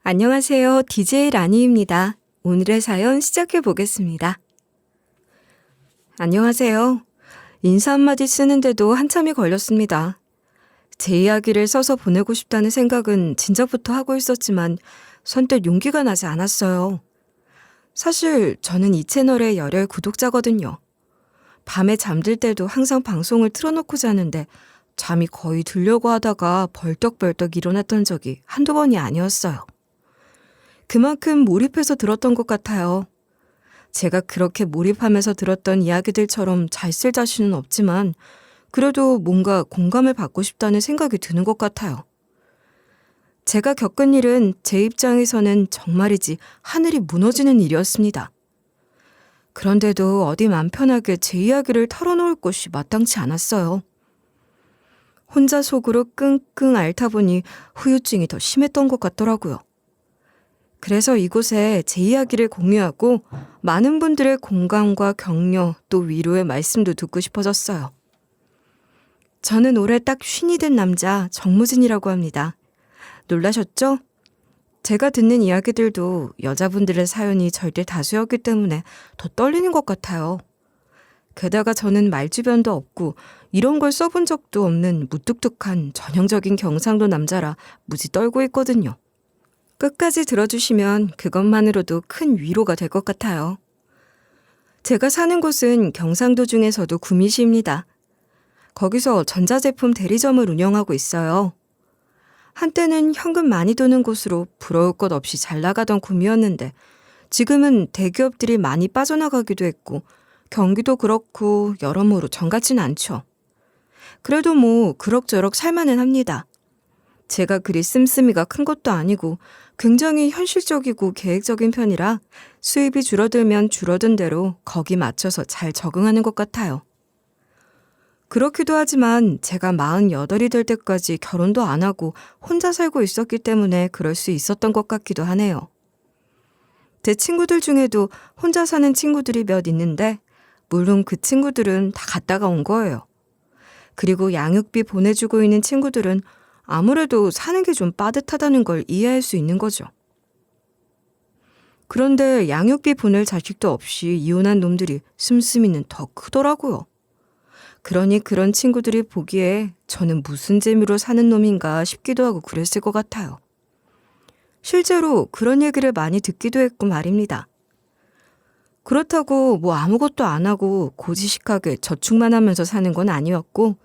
안녕하세요. DJ 라니입니다. 오늘의 사연 시작해 보겠습니다. 안녕하세요. 인사 한마디 쓰는데도 한참이 걸렸습니다. 제 이야기를 써서 보내고 싶다는 생각은 진작부터 하고 있었지만 선뜻 용기가 나지 않았어요. 사실 저는 이 채널의 열혈 구독자거든요. 밤에 잠들 때도 항상 방송을 틀어놓고 자는데 잠이 거의 들려고 하다가 벌떡벌떡 일어났던 적이 한두 번이 아니었어요. 그만큼 몰입해서 들었던 것 같아요. 제가 그렇게 몰입하면서 들었던 이야기들처럼 잘 쓸 자신은 없지만 그래도 뭔가 공감을 받고 싶다는 생각이 드는 것 같아요. 제가 겪은 일은 제 입장에서는 정말이지 하늘이 무너지는 일이었습니다. 그런데도 어디 맘 편하게 제 이야기를 털어놓을 곳이 마땅치 않았어요. 혼자 속으로 끙끙 앓다 보니 후유증이 더 심했던 것 같더라고요. 그래서 이곳에 제 이야기를 공유하고 많은 분들의 공감과 격려 또 위로의 말씀도 듣고 싶어졌어요. 저는 올해 딱 50이 된 남자 정무진이라고 합니다. 놀라셨죠? 제가 듣는 이야기들도 여자분들의 사연이 절대 다수였기 때문에 더 떨리는 것 같아요. 게다가 저는 말주변도 없고 이런 걸 써본 적도 없는 무뚝뚝한 전형적인 경상도 남자라 무지 떨고 있거든요. 끝까지 들어주시면 그것만으로도 큰 위로가 될 것 같아요. 제가 사는 곳은 경상도 중에서도 구미시입니다. 거기서 전자제품 대리점을 운영하고 있어요. 한때는 현금 많이 도는 곳으로 부러울 것 없이 잘 나가던 구미였는데 지금은 대기업들이 많이 빠져나가기도 했고 경기도 그렇고 여러모로 정같지는 않죠. 그래도 뭐 그럭저럭 살만은 합니다. 제가 그리 씀씀이가 큰 것도 아니고 굉장히 현실적이고 계획적인 편이라 수입이 줄어들면 줄어든 대로 거기 맞춰서 잘 적응하는 것 같아요. 그렇기도 하지만 제가 48이 될 때까지 결혼도 안 하고 혼자 살고 있었기 때문에 그럴 수 있었던 것 같기도 하네요. 제 친구들 중에도 혼자 사는 친구들이 몇 있는데 물론 그 친구들은 다 갔다가 온 거예요. 그리고 양육비 보내주고 있는 친구들은 아무래도 사는 게 좀 빠듯하다는 걸 이해할 수 있는 거죠. 그런데 양육비 보낼 자식도 없이 이혼한 놈들이 씀씀이는 더 크더라고요. 그러니 그런 친구들이 보기에 저는 무슨 재미로 사는 놈인가 싶기도 하고 그랬을 것 같아요. 실제로 그런 얘기를 많이 듣기도 했고 말입니다. 그렇다고 뭐 아무것도 안 하고 고지식하게 저축만 하면서 사는 건 아니었고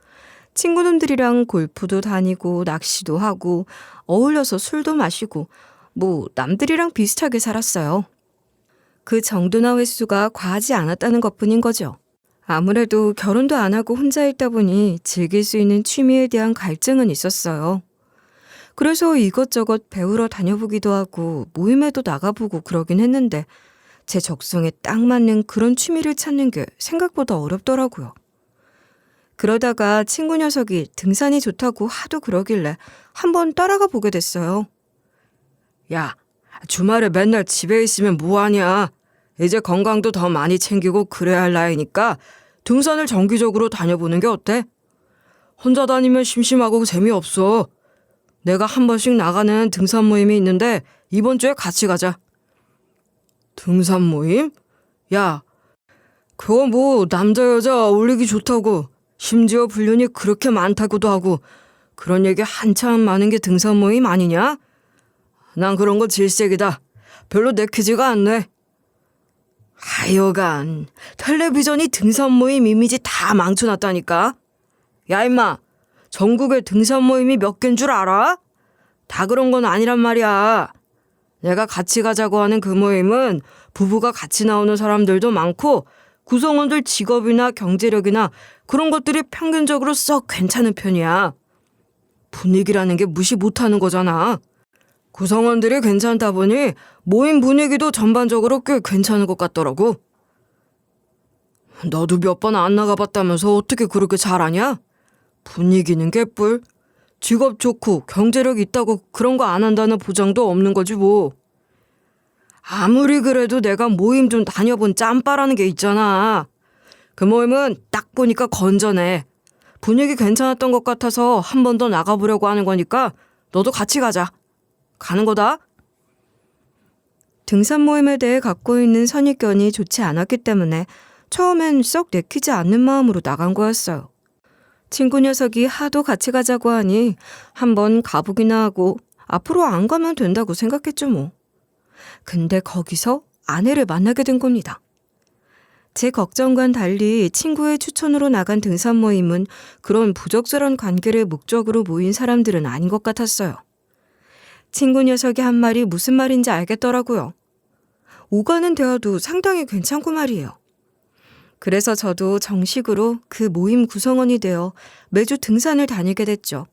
친구놈들이랑 골프도 다니고 낚시도 하고 어울려서 술도 마시고 뭐 남들이랑 비슷하게 살았어요. 그 정도나 횟수가 과하지 않았다는 것뿐인 거죠. 아무래도 결혼도 안 하고 혼자 있다 보니 즐길 수 있는 취미에 대한 갈증은 있었어요. 그래서 이것저것 배우러 다녀보기도 하고 모임에도 나가보고 그러긴 했는데 제 적성에 딱 맞는 그런 취미를 찾는 게 생각보다 어렵더라고요. 그러다가 친구 녀석이 등산이 좋다고 하도 그러길래 한번 따라가 보게 됐어요. 야, 주말에 맨날 집에 있으면 뭐하냐? 이제 건강도 더 많이 챙기고 그래야 할 나이니까 등산을 정기적으로 다녀보는 게 어때? 혼자 다니면 심심하고 재미없어. 내가 한 번씩 나가는 등산 모임이 있는데 이번 주에 같이 가자. 등산 모임? 야, 그거 뭐 남자 여자 어울리기 좋다고 심지어 불륜이 그렇게 많다고도 하고 그런 얘기 한참 많은 게 등산 모임 아니냐? 난 그런 거 질색이다. 별로 내키지가 않네. 하여간 텔레비전이 등산 모임 이미지 다 망쳐놨다니까. 야 임마, 전국에 등산 모임이 몇 개인 줄 알아? 다 그런 건 아니란 말이야. 내가 같이 가자고 하는 그 모임은 부부가 같이 나오는 사람들도 많고 구성원들 직업이나 경제력이나 그런 것들이 평균적으로 썩 괜찮은 편이야. 분위기라는 게 무시 못하는 거잖아. 구성원들이 괜찮다 보니 모임 분위기도 전반적으로 꽤 괜찮은 것 같더라고. 너도 몇 번 안 나가봤다면서 어떻게 그렇게 잘하냐? 분위기는 개뿔. 직업 좋고 경제력 있다고 그런 거 안 한다는 보장도 없는 거지 뭐. 아무리 그래도 내가 모임 좀 다녀본 짬바라는 게 있잖아. 그 모임은 딱 보니까 건전해. 분위기 괜찮았던 것 같아서 한 번 더 나가보려고 하는 거니까 너도 같이 가자. 가는 거다. 등산 모임에 대해 갖고 있는 선입견이 좋지 않았기 때문에 처음엔 썩 내키지 않는 마음으로 나간 거였어요. 친구 녀석이 하도 같이 가자고 하니 한번 가보기나 하고 앞으로 안 가면 된다고 생각했죠 뭐. 근데 거기서 아내를 만나게 된 겁니다. 제 걱정과는 달리 친구의 추천으로 나간 등산 모임은 그런 부적절한 관계를 목적으로 모인 사람들은 아닌 것 같았어요. 친구 녀석이 한 말이 무슨 말인지 알겠더라고요. 오가는 대화도 상당히 괜찮고 말이에요. 그래서 저도 정식으로 그 모임 구성원이 되어 매주 등산을 다니게 됐죠.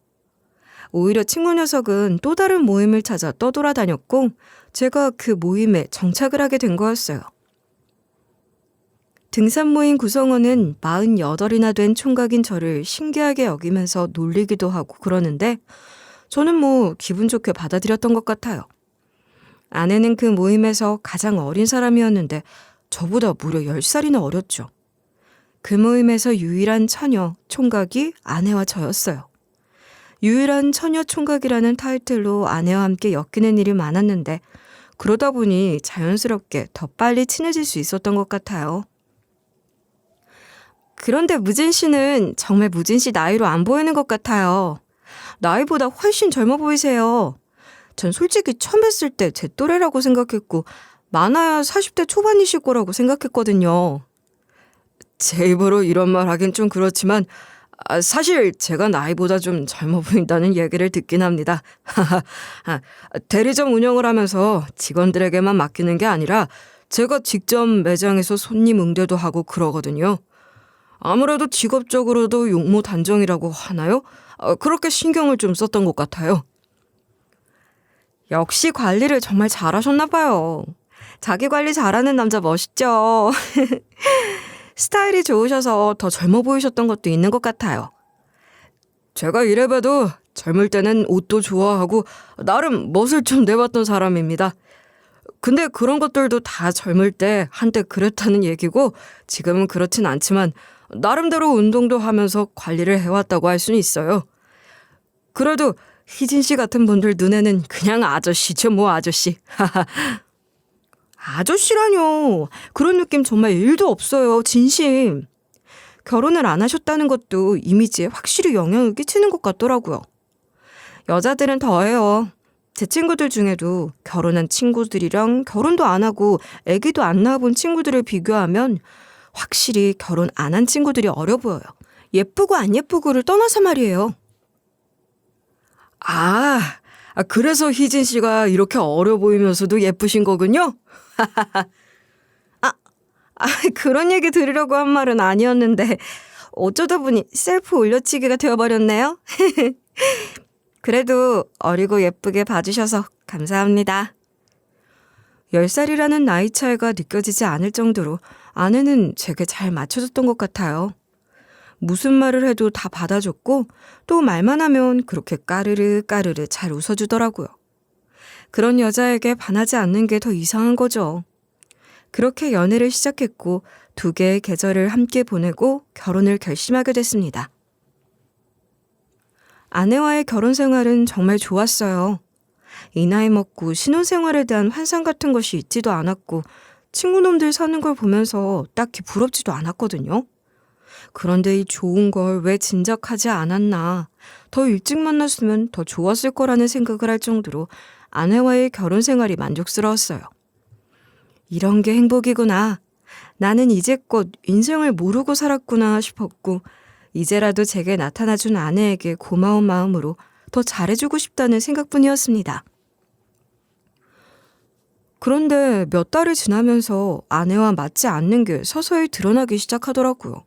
오히려 친구 녀석은 또 다른 모임을 찾아 떠돌아다녔고 제가 그 모임에 정착을 하게 된 거였어요. 등산 모임 구성원은 48이나 된 총각인 저를 신기하게 여기면서 놀리기도 하고 그러는데 저는 뭐 기분 좋게 받아들였던 것 같아요. 아내는 그 모임에서 가장 어린 사람이었는데 저보다 무려 10살이나 어렸죠. 그 모임에서 유일한 처녀 총각이 아내와 저였어요. 유일한 처녀 총각이라는 타이틀로 아내와 함께 엮이는 일이 많았는데 그러다 보니 자연스럽게 더 빨리 친해질 수 있었던 것 같아요. 그런데 무진 씨는 정말 무진 씨 나이로 안 보이는 것 같아요. 나이보다 훨씬 젊어 보이세요. 전 솔직히 처음 뵀을 때 제 또래라고 생각했고 많아야 40대 초반이실 거라고 생각했거든요. 제 입으로 이런 말 하긴 좀 그렇지만 사실 제가 나이보다 좀 젊어 보인다는 얘기를 듣긴 합니다. 대리점 운영을 하면서 직원들에게만 맡기는 게 아니라 제가 직접 매장에서 손님 응대도 하고 그러거든요. 아무래도 직업적으로도 용모 단정이라고 하나요? 그렇게 신경을 좀 썼던 것 같아요. 역시 관리를 정말 잘하셨나 봐요. 자기 관리 잘하는 남자 멋있죠. 스타일이 좋으셔서 더 젊어 보이셨던 것도 있는 것 같아요. 제가 이래봬도 젊을 때는 옷도 좋아하고 나름 멋을 좀 내봤던 사람입니다. 근데 그런 것들도 다 젊을 때 한때 그랬다는 얘기고 지금은 그렇진 않지만 나름대로 운동도 하면서 관리를 해왔다고 할 수는 있어요. 그래도 희진 씨 같은 분들 눈에는 그냥 아저씨죠 뭐 아저씨. 아저씨라뇨. 그런 느낌 정말 1도 없어요. 진심. 결혼을 안 하셨다는 것도 이미지에 확실히 영향을 끼치는 것 같더라고요. 여자들은 더해요. 제 친구들 중에도 결혼한 친구들이랑 결혼도 안 하고 아기도 안 낳아본 친구들을 비교하면 확실히 결혼 안 한 친구들이 어려 보여요. 예쁘고 안 예쁘고를 떠나서 말이에요. 그래서 희진 씨가 이렇게 어려 보이면서도 예쁘신 거군요? 그런 얘기 들으려고 한 말은 아니었는데 어쩌다 보니 셀프 올려치기가 되어버렸네요. 그래도 어리고 예쁘게 봐주셔서 감사합니다. 10살이라는 나이 차이가 느껴지지 않을 정도로 아내는 제게 잘 맞춰줬던 것 같아요. 무슨 말을 해도 다 받아줬고 또 말만 하면 그렇게 까르르 까르르 잘 웃어주더라고요. 그런 여자에게 반하지 않는 게 더 이상한 거죠. 그렇게 연애를 시작했고 2개의 계절을 함께 보내고 결혼을 결심하게 됐습니다. 아내와의 결혼 생활은 정말 좋았어요. 이 나이 먹고 신혼생활에 대한 환상 같은 것이 있지도 않았고 친구놈들 사는 걸 보면서 딱히 부럽지도 않았거든요. 그런데 이 좋은 걸 왜 진작 하지 않았나, 더 일찍 만났으면 더 좋았을 거라는 생각을 할 정도로 아내와의 결혼 생활이 만족스러웠어요. 이런 게 행복이구나. 나는 이제껏 인생을 모르고 살았구나 싶었고 이제라도 제게 나타나준 아내에게 고마운 마음으로 더 잘해주고 싶다는 생각뿐이었습니다. 그런데 몇 달이 지나면서 아내와 맞지 않는 게 서서히 드러나기 시작하더라고요.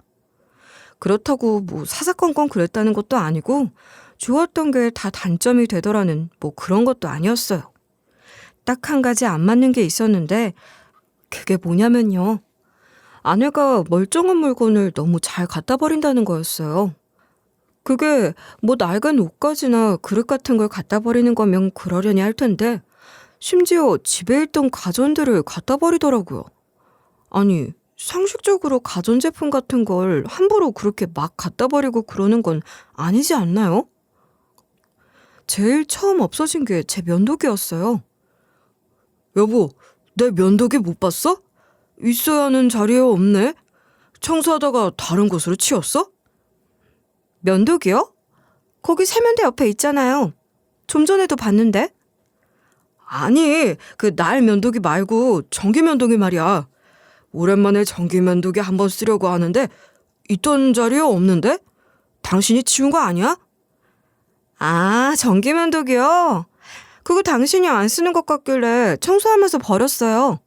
그렇다고 뭐 사사건건 그랬다는 것도 아니고 좋았던 게 다 단점이 되더라는 뭐 그런 것도 아니었어요. 딱 한 가지 안 맞는 게 있었는데 그게 뭐냐면요. 아내가 멀쩡한 물건을 너무 잘 갖다 버린다는 거였어요. 그게 뭐 낡은 옷가지나 그릇 같은 걸 갖다 버리는 거면 그러려니 할 텐데 심지어 집에 있던 가전들을 갖다 버리더라고요. 아니, 상식적으로 가전제품 같은 걸 함부로 그렇게 막 갖다 버리고 그러는 건 아니지 않나요? 제일 처음 없어진 게 제 면도기였어요. 여보, 내 면도기 못 봤어? 있어야 하는 자리에 없네. 청소하다가 다른 곳으로 치웠어? 면도기요? 거기 세면대 옆에 있잖아요. 좀 전에도 봤는데. 아니, 그 날 면도기 말고 전기 면도기 말이야. 오랜만에 전기 면도기 한번 쓰려고 하는데 있던 자리에 없는데? 당신이 치운 거 아니야? 아, 전기 면도기요? 그거 당신이 안 쓰는 것 같길래 청소하면서 버렸어요.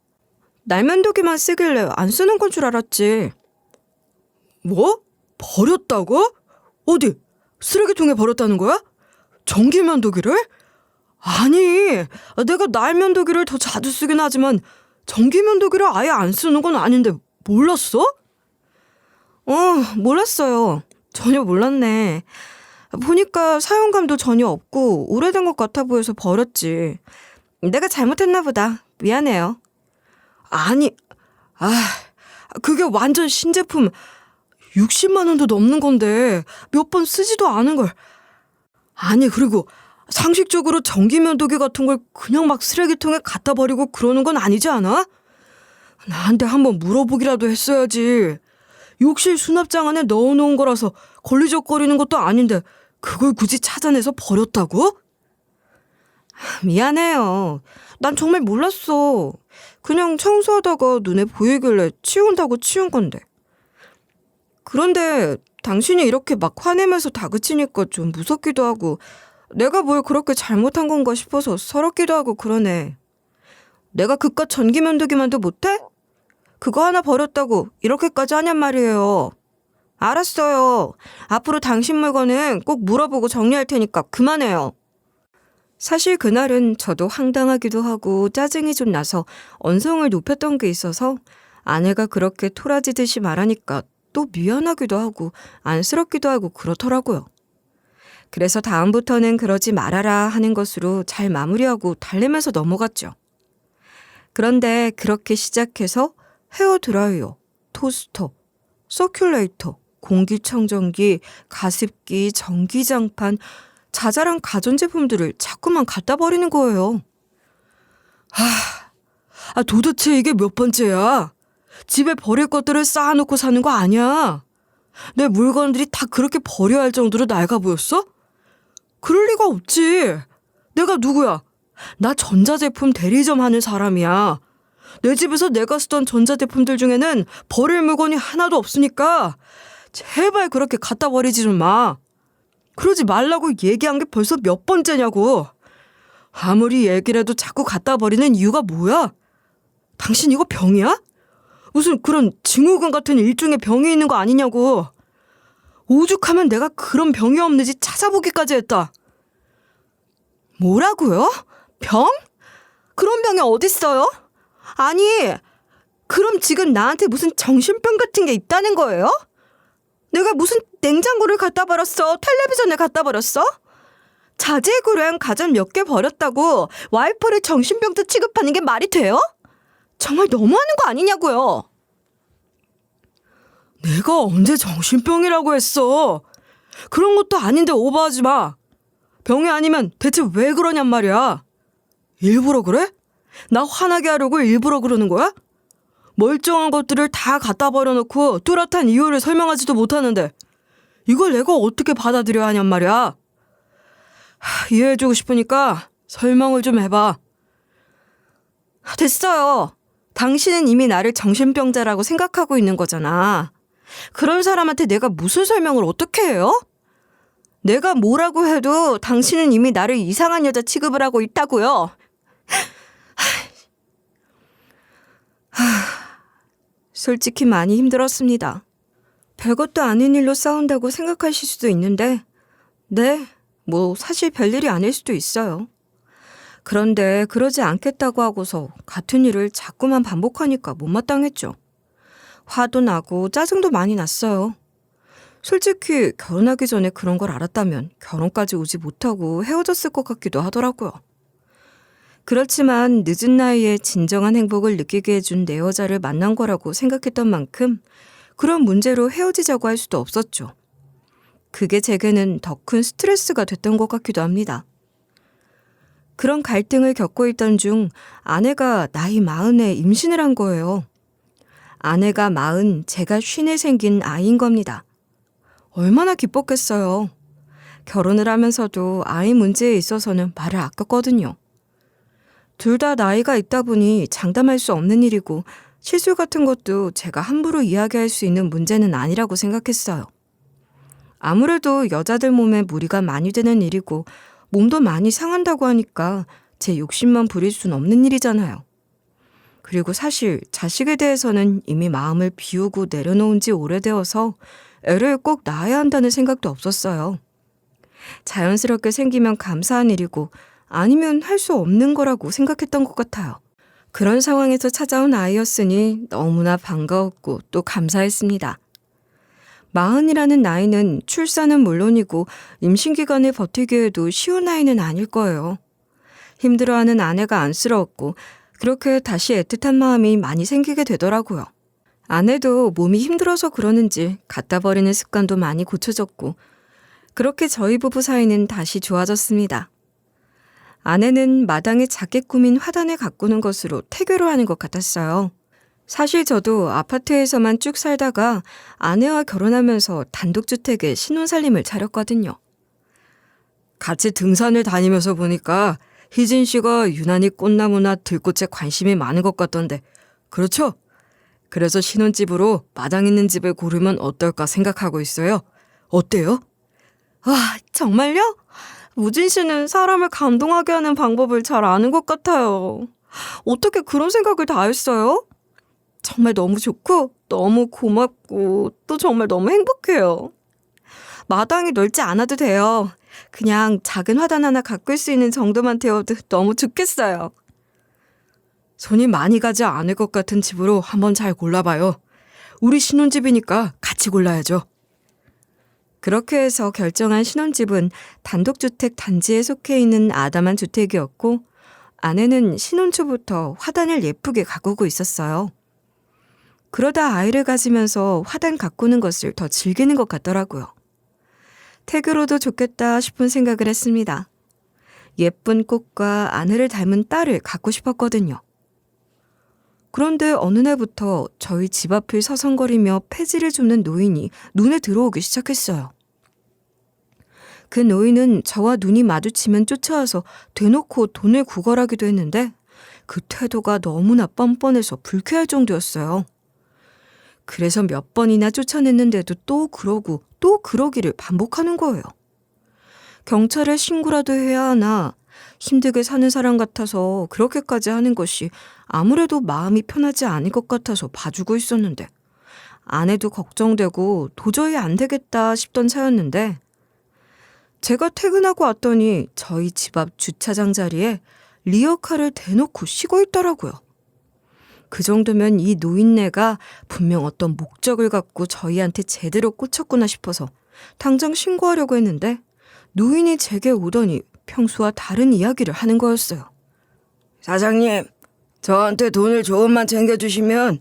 날 면도기만 쓰길래 안 쓰는 건 줄 알았지. 뭐? 버렸다고? 어디? 쓰레기통에 버렸다는 거야? 전기 면도기를? 아니, 내가 날 면도기를 더 자주 쓰긴 하지만 전기 면도기를 아예 안 쓰는 건 아닌데 몰랐어? 몰랐어요. 전혀 몰랐네. 보니까 사용감도 전혀 없고 오래된 것 같아 보여서 버렸지. 내가 잘못했나 보다. 미안해요. 아니, 그게 완전 신제품 60만 원도 넘는 건데 몇 번 쓰지도 않은 걸. 아니, 그리고 상식적으로 전기 면도기 같은 걸 그냥 막 쓰레기통에 갖다 버리고 그러는 건 아니지 않아? 나한테 한번 물어보기라도 했어야지. 욕실 수납장 안에 넣어놓은 거라서 걸리적거리는 것도 아닌데 그걸 굳이 찾아내서 버렸다고? 미안해요. 난 정말 몰랐어. 그냥 청소하다가 눈에 보이길래 치운다고 치운 건데. 그런데 당신이 이렇게 막 화내면서 다그치니까 좀 무섭기도 하고 내가 뭘 그렇게 잘못한 건가 싶어서 서럽기도 하고 그러네. 내가 그깟 전기 면도기만도 못해? 그거 하나 버렸다고 이렇게까지 하냔 말이에요. 알았어요. 앞으로 당신 물건은 꼭 물어보고 정리할 테니까 그만해요. 사실 그날은 저도 황당하기도 하고 짜증이 좀 나서 언성을 높였던 게 있어서 아내가 그렇게 토라지듯이 말하니까 또 미안하기도 하고 안쓰럽기도 하고 그렇더라고요. 그래서 다음부터는 그러지 말아라 하는 것으로 잘 마무리하고 달래면서 넘어갔죠. 그런데 그렇게 시작해서 헤어드라이어, 토스터, 서큘레이터, 공기청정기, 가습기, 전기장판, 자잘한 가전제품들을 자꾸만 갖다 버리는 거예요. 도대체 이게 몇 번째야? 집에 버릴 것들을 쌓아놓고 사는 거 아니야. 내 물건들이 다 그렇게 버려야 할 정도로 낡아 보였어? 그럴 리가 없지. 내가 누구야? 나 전자제품 대리점 하는 사람이야. 내 집에서 내가 쓰던 전자제품들 중에는 버릴 물건이 하나도 없으니까 제발 그렇게 갖다 버리지 좀 마. 그러지 말라고 얘기한 게 벌써 몇 번째냐고. 아무리 얘기를 해도 자꾸 갖다 버리는 이유가 뭐야? 당신 이거 병이야? 무슨 그런 증후군 같은 일종의 병이 있는 거 아니냐고. 오죽하면 내가 그런 병이 없는지 찾아보기까지 했다. 뭐라고요? 병? 그런 병이 어딨어요? 아니, 그럼 지금 나한테 무슨 정신병 같은 게 있다는 거예요? 내가 무슨 냉장고를 갖다 버렸어? 텔레비전을 갖다 버렸어? 자재구랑 가전 몇 개 버렸다고 와이프를 정신병자 취급하는 게 말이 돼요? 정말 너무하는 거 아니냐고요. 내가 언제 정신병이라고 했어. 그런 것도 아닌데 오버하지 마. 병이 아니면 대체 왜 그러냔 말이야. 일부러 그래? 나 화나게 하려고 일부러 그러는 거야? 멀쩡한 것들을 다 갖다 버려놓고 뚜렷한 이유를 설명하지도 못하는데 이걸 내가 어떻게 받아들여야 하냔 말이야. 이해해주고 싶으니까 설명을 좀 해봐. 됐어요. 당신은 이미 나를 정신병자라고 생각하고 있는 거잖아. 그런 사람한테 내가 무슨 설명을 어떻게 해요? 내가 뭐라고 해도 당신은 이미 나를 이상한 여자 취급을 하고 있다고요. 솔직히 많이 힘들었습니다. 별것도 아닌 일로 싸운다고 생각하실 수도 있는데 네, 뭐 사실 별일이 아닐 수도 있어요. 그런데 그러지 않겠다고 하고서 같은 일을 자꾸만 반복하니까 못마땅했죠. 화도 나고 짜증도 많이 났어요. 솔직히 결혼하기 전에 그런 걸 알았다면 결혼까지 오지 못하고 헤어졌을 것 같기도 하더라고요. 그렇지만 늦은 나이에 진정한 행복을 느끼게 해준 내 여자를 만난 거라고 생각했던 만큼 그런 문제로 헤어지자고 할 수도 없었죠. 그게 제게는 더 큰 스트레스가 됐던 것 같기도 합니다. 그런 갈등을 겪고 있던 중 아내가 나이 40에 임신을 한 거예요. 아내가 40, 제가 50에 생긴 아이인 겁니다. 얼마나 기뻤겠어요. 결혼을 하면서도 아이 문제에 있어서는 말을 아꼈거든요. 둘 다 나이가 있다 보니 장담할 수 없는 일이고 실수 같은 것도 제가 함부로 이야기할 수 있는 문제는 아니라고 생각했어요. 아무래도 여자들 몸에 무리가 많이 되는 일이고 몸도 많이 상한다고 하니까 제 욕심만 부릴 순 없는 일이잖아요. 그리고 사실 자식에 대해서는 이미 마음을 비우고 내려놓은 지 오래되어서 애를 꼭 낳아야 한다는 생각도 없었어요. 자연스럽게 생기면 감사한 일이고 아니면 할 수 없는 거라고 생각했던 것 같아요. 그런 상황에서 찾아온 아이였으니 너무나 반가웠고 또 감사했습니다. 40이라는 나이는 출산은 물론이고 임신 기간을 버티기에도 쉬운 나이는 아닐 거예요. 힘들어하는 아내가 안쓰러웠고 그렇게 다시 애틋한 마음이 많이 생기게 되더라고요. 아내도 몸이 힘들어서 그러는지 갖다 버리는 습관도 많이 고쳐졌고 그렇게 저희 부부 사이는 다시 좋아졌습니다. 아내는 마당에 작게 꾸민 화단을 가꾸는 것으로 태교를 하는 것 같았어요. 사실 저도 아파트에서만 쭉 살다가 아내와 결혼하면서 단독주택에 신혼살림을 차렸거든요. 같이 등산을 다니면서 보니까 희진 씨가 유난히 꽃나무나 들꽃에 관심이 많은 것 같던데 그렇죠? 그래서 신혼집으로 마당 있는 집을 고르면 어떨까 생각하고 있어요. 어때요? 와, 정말요? 우진 씨는 사람을 감동하게 하는 방법을 잘 아는 것 같아요. 어떻게 그런 생각을 다 했어요? 정말 너무 좋고 너무 고맙고 또 정말 너무 행복해요. 마당이 넓지 않아도 돼요. 그냥 작은 화단 하나 가꿀 수 있는 정도만 되어도 너무 좋겠어요. 손이 많이 가지 않을 것 같은 집으로 한번 잘 골라봐요. 우리 신혼집이니까 같이 골라야죠. 그렇게 해서 결정한 신혼집은 단독주택 단지에 속해 있는 아담한 주택이었고 아내는 신혼 초부터 화단을 예쁘게 가꾸고 있었어요. 그러다 아이를 가지면서 화단 가꾸는 것을 더 즐기는 것 같더라고요. 태교로도 좋겠다 싶은 생각을 했습니다. 예쁜 꽃과 아내를 닮은 딸을 갖고 싶었거든요. 그런데 어느 날부터 저희 집 앞을 서성거리며 폐지를 줍는 노인이 눈에 들어오기 시작했어요. 그 노인은 저와 눈이 마주치면 쫓아와서 대놓고 돈을 구걸하기도 했는데 그 태도가 너무나 뻔뻔해서 불쾌할 정도였어요. 그래서 몇 번이나 쫓아냈는데도 또 그러고 또 그러기를 반복하는 거예요. 경찰에 신고라도 해야 하나 힘들게 사는 사람 같아서 그렇게까지 하는 것이 아무래도 마음이 편하지 않을 것 같아서 봐주고 있었는데 아내도 걱정되고 도저히 안 되겠다 싶던 차였는데 제가 퇴근하고 왔더니 저희 집 앞 주차장 자리에 리어카를 대놓고 쉬고 있더라고요. 그 정도면 이 노인네가 분명 어떤 목적을 갖고 저희한테 제대로 꽂혔구나 싶어서 당장 신고하려고 했는데 노인이 제게 오더니 평소와 다른 이야기를 하는 거였어요. 사장님, 저한테 돈을 조금만 챙겨주시면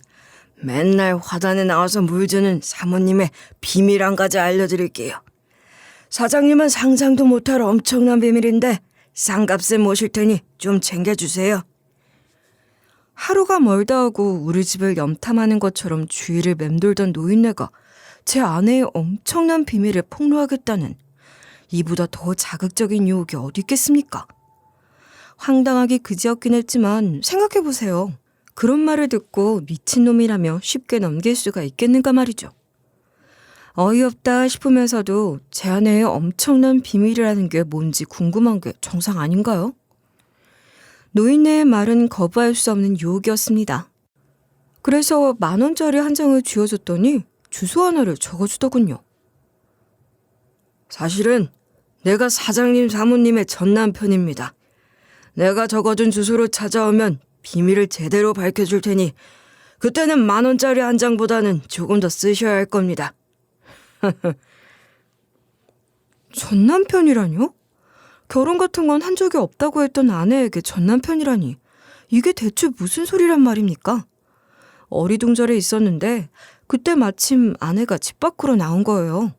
맨날 화단에 나와서 물 주는 사모님의 비밀 한 가지 알려드릴게요. 사장님은 상상도 못할 엄청난 비밀인데 싼값에 모실 테니 좀 챙겨주세요. 하루가 멀다 하고 우리 집을 염탐하는 것처럼 주위를 맴돌던 노인네가 제 아내의 엄청난 비밀을 폭로하겠다는 이보다 더 자극적인 유혹이 어디 있겠습니까? 황당하기 그지없긴 했지만 생각해보세요. 그런 말을 듣고 미친놈이라며 쉽게 넘길 수가 있겠는가 말이죠. 어이없다 싶으면서도 제 아내의 엄청난 비밀이라는 게 뭔지 궁금한 게 정상 아닌가요? 노인네의 말은 거부할 수 없는 유혹이었습니다. 그래서 10,000원짜리 한 장을 쥐어줬더니 주소 하나를 적어주더군요. 사실은 내가 사장님 사모님의 전남편입니다. 내가 적어준 주소로 찾아오면 비밀을 제대로 밝혀줄 테니 그때는 10,000원짜리 한 장보다는 조금 더 쓰셔야 할 겁니다. 전남편이라뇨? 결혼 같은 건 한 적이 없다고 했던 아내에게 전남편이라니 이게 대체 무슨 소리란 말입니까? 어리둥절해 있었는데 그때 마침 아내가 집 밖으로 나온 거예요.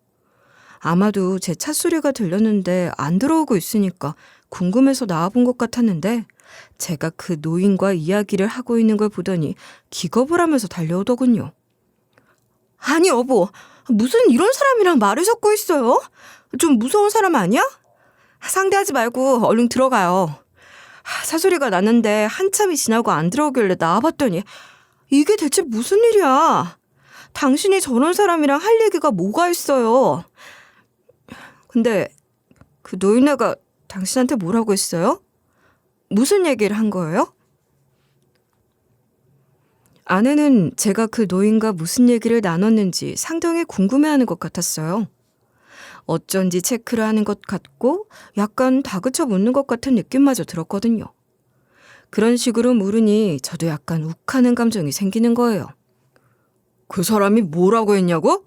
아마도 제 찻소리가 들렸는데 안 들어오고 있으니까 궁금해서 나와본 것 같았는데 제가 그 노인과 이야기를 하고 있는 걸 보더니 기겁을 하면서 달려오더군요. 아니 여보, 무슨 이런 사람이랑 말을 섞고 있어요? 좀 무서운 사람 아니야? 상대하지 말고 얼른 들어가요. 사소리가 났는데 한참이 지나고 안 들어오길래 나와봤더니 이게 대체 무슨 일이야? 당신이 저런 사람이랑 할 얘기가 뭐가 있어요? 근데 그 노인네가 당신한테 뭐라고 했어요? 무슨 얘기를 한 거예요? 아내는 제가 그 노인과 무슨 얘기를 나눴는지 상당히 궁금해하는 것 같았어요. 어쩐지 체크를 하는 것 같고 약간 다그쳐 묻는 것 같은 느낌마저 들었거든요. 그런 식으로 물으니 저도 약간 욱하는 감정이 생기는 거예요. 그 사람이 뭐라고 했냐고?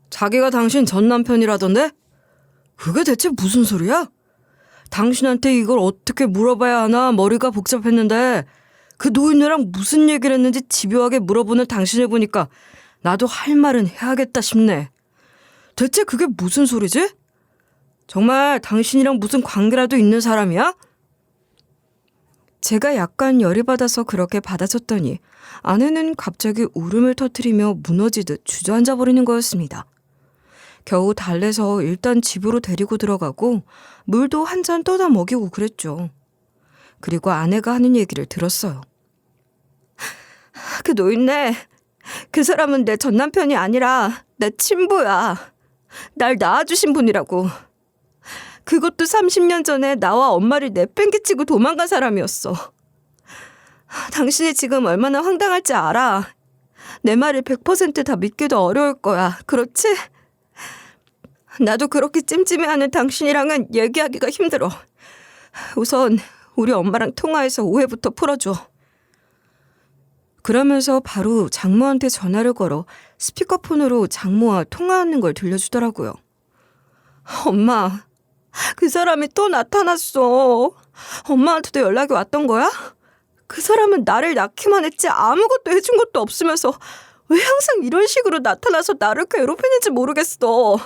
자기가 당신 전 남편이라던데? 그게 대체 무슨 소리야? 당신한테 이걸 어떻게 물어봐야 하나 머리가 복잡했는데 그 노인네랑 무슨 얘기를 했는지 집요하게 물어보는 당신을 보니까 나도 할 말은 해야겠다 싶네. 대체 그게 무슨 소리지? 정말 당신이랑 무슨 관계라도 있는 사람이야? 제가 약간 열이 받아서 그렇게 받아줬더니 아내는 갑자기 울음을 터뜨리며 무너지듯 주저앉아 버리는 거였습니다. 겨우 달래서 일단 집으로 데리고 들어가고 물도 한 잔 떠다 먹이고 그랬죠. 그리고 아내가 하는 얘기를 들었어요. 그 노인네, 그 사람은 내 전 남편이 아니라 내 친부야. 날 낳아주신 분이라고. 그것도 30년 전에 나와 엄마를 내팽개치고 도망간 사람이었어. 당신이 지금 얼마나 황당할지 알아. 내 말을 100% 다 믿기도 어려울 거야. 그렇지? 나도 그렇게 찜찜해하는 당신이랑은 얘기하기가 힘들어. 우선 우리 엄마랑 통화해서 오해부터 풀어줘. 그러면서 바로 장모한테 전화를 걸어 스피커폰으로 장모와 통화하는 걸 들려주더라고요. 엄마, 그 사람이 또 나타났어. 엄마한테도 연락이 왔던 거야? 그 사람은 나를 낳기만 했지 아무것도 해준 것도 없으면서 왜 항상 이런 식으로 나타나서 나를 괴롭히는지 모르겠어.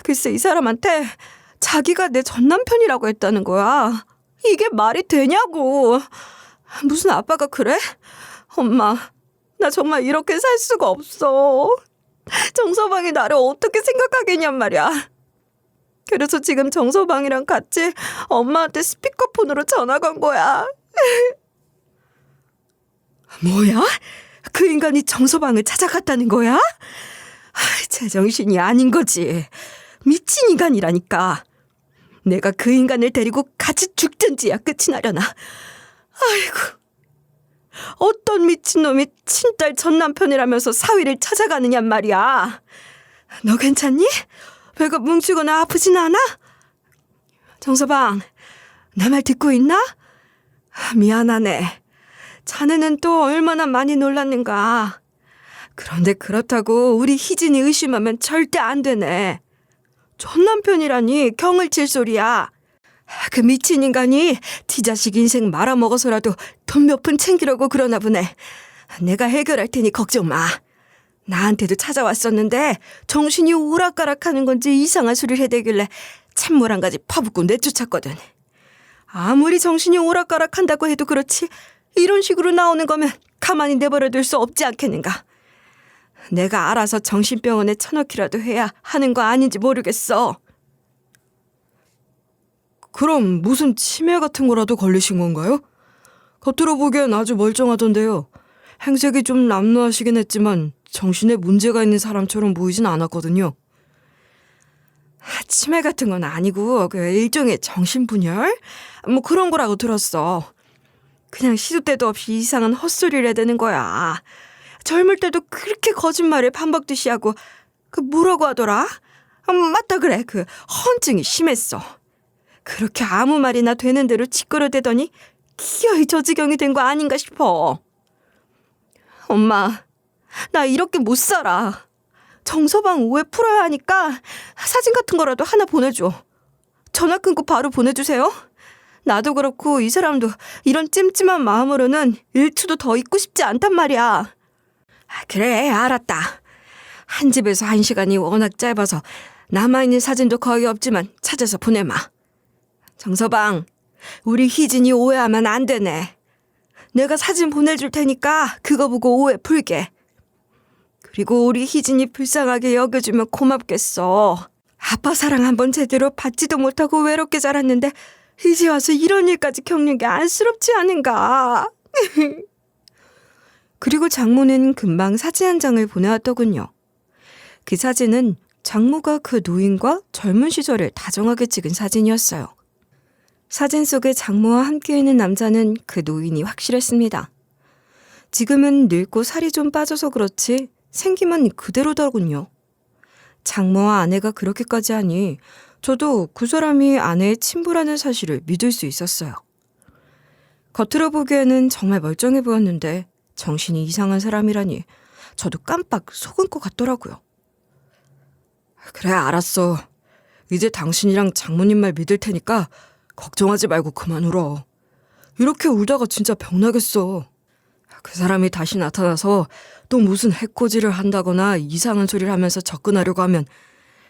글쎄 이 사람한테 자기가 내 전 남편이라고 했다는 거야. 이게 말이 되냐고. 무슨 아빠가 그래? 엄마, 나 정말 이렇게 살 수가 없어. 정서방이 나를 어떻게 생각하겠냔 말이야. 그래서 지금 정서방이랑 같이 엄마한테 스피커폰으로 전화 건 거야. 뭐야? 그 인간이 정서방을 찾아갔다는 거야? 제정신이 아닌 거지. 미친 인간이라니까. 내가 그 인간을 데리고 같이 죽든지야 끝이 나려나. 아이고, 어떤 미친놈이 친딸 전 남편이라면서 사위를 찾아가느냔 말이야. 너 괜찮니? 배가 뭉치거나 아프진 않아? 정서방, 내 말 듣고 있나? 미안하네. 자네는 또 얼마나 많이 놀랐는가. 그런데 그렇다고 우리 희진이 의심하면 절대 안 되네. 전 남편이라니 경을 칠 소리야. 그 미친 인간이 지 자식 인생 말아먹어서라도 돈 몇 푼 챙기려고 그러나 보네. 내가 해결할 테니 걱정 마. 나한테도 찾아왔었는데 정신이 오락가락하는 건지 이상한 소리를 해대길래 찬물 한 가지 퍼붓고 내쫓았거든. 아무리 정신이 오락가락한다고 해도 그렇지 이런 식으로 나오는 거면 가만히 내버려둘 수 없지 않겠는가. 내가 알아서 정신병원에 쳐넣기라도 해야 하는 거 아닌지 모르겠어. 그럼 무슨 치매 같은 거라도 걸리신 건가요? 겉으로 보기엔 아주 멀쩡하던데요. 행색이 좀 남루하시긴 했지만 정신에 문제가 있는 사람처럼 보이진 않았거든요. 치매 같은 건 아니고 그 일종의 정신분열? 뭐 그런 거라고 들었어. 그냥 시도 때도 없이 이상한 헛소리를 해대는 거야. 젊을 때도 그렇게 거짓말을 반복듯이 하고 그 뭐라고 하더라? 맞다 그래. 그 허언증이 심했어. 그렇게 아무 말이나 되는 대로 짓거려대더니 기어이 저 지경이 된 거 아닌가 싶어. 엄마, 나 이렇게 못 살아. 정서방 오해 풀어야 하니까 사진 같은 거라도 하나 보내줘. 전화 끊고 바로 보내주세요. 나도 그렇고 이 사람도 이런 찜찜한 마음으로는 일초도 더 있고 싶지 않단 말이야. 그래, 알았다. 한 집에서 1시간이 워낙 짧아서 남아있는 사진도 거의 없지만 찾아서 보내마. 정서방, 우리 희진이 오해하면 안 되네. 내가 사진 보내줄 테니까 그거 보고 오해 풀게. 그리고 우리 희진이 불쌍하게 여겨주면 고맙겠어. 아빠 사랑 한번 제대로 받지도 못하고 외롭게 자랐는데 이제 와서 이런 일까지 겪는 게 안쓰럽지 않은가. 그리고 장모는 금방 사진 한 장을 보내왔더군요. 그 사진은 장모가 그 노인과 젊은 시절을 다정하게 찍은 사진이었어요. 사진 속에 장모와 함께 있는 남자는 그 노인이 확실했습니다. 지금은 늙고 살이 좀 빠져서 그렇지 생김은 그대로더군요. 장모와 아내가 그렇게까지 하니 저도 그 사람이 아내의 친부라는 사실을 믿을 수 있었어요. 겉으로 보기에는 정말 멀쩡해 보였는데 정신이 이상한 사람이라니 저도 깜빡 속은 것 같더라고요. 그래, 알았어. 이제 당신이랑 장모님 말 믿을 테니까 걱정하지 말고 그만 울어. 이렇게 울다가 진짜 병나겠어. 그 사람이 다시 나타나서 또 무슨 해코지를 한다거나 이상한 소리를 하면서 접근하려고 하면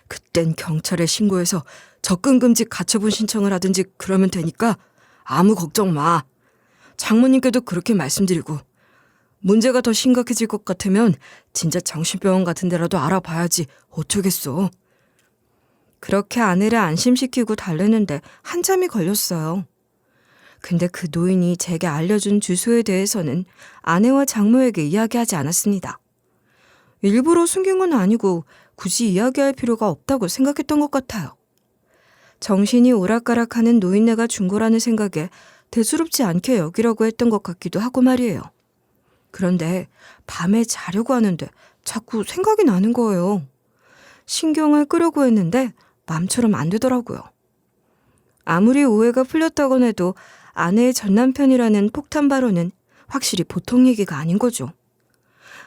그땐 경찰에 신고해서 접근금지 가처분 신청을 하든지 그러면 되니까 아무 걱정 마. 장모님께도 그렇게 말씀드리고 문제가 더 심각해질 것 같으면 진짜 정신병원 같은 데라도 알아봐야지 어쩌겠어. 그렇게 아내를 안심시키고 달래는데 한참이 걸렸어요. 근데 그 노인이 제게 알려준 주소에 대해서는 아내와 장모에게 이야기하지 않았습니다. 일부러 숨긴 건 아니고 굳이 이야기할 필요가 없다고 생각했던 것 같아요. 정신이 오락가락하는 노인네가 준 거라는 생각에 대수롭지 않게 여기려고 했던 것 같기도 하고 말이에요. 그런데 밤에 자려고 하는데 자꾸 생각이 나는 거예요. 신경을 끄려고 했는데 맘처럼 안 되더라고요. 아무리 오해가 풀렸다곤 해도 아내의 전남편이라는 폭탄 발언은 확실히 보통 얘기가 아닌 거죠.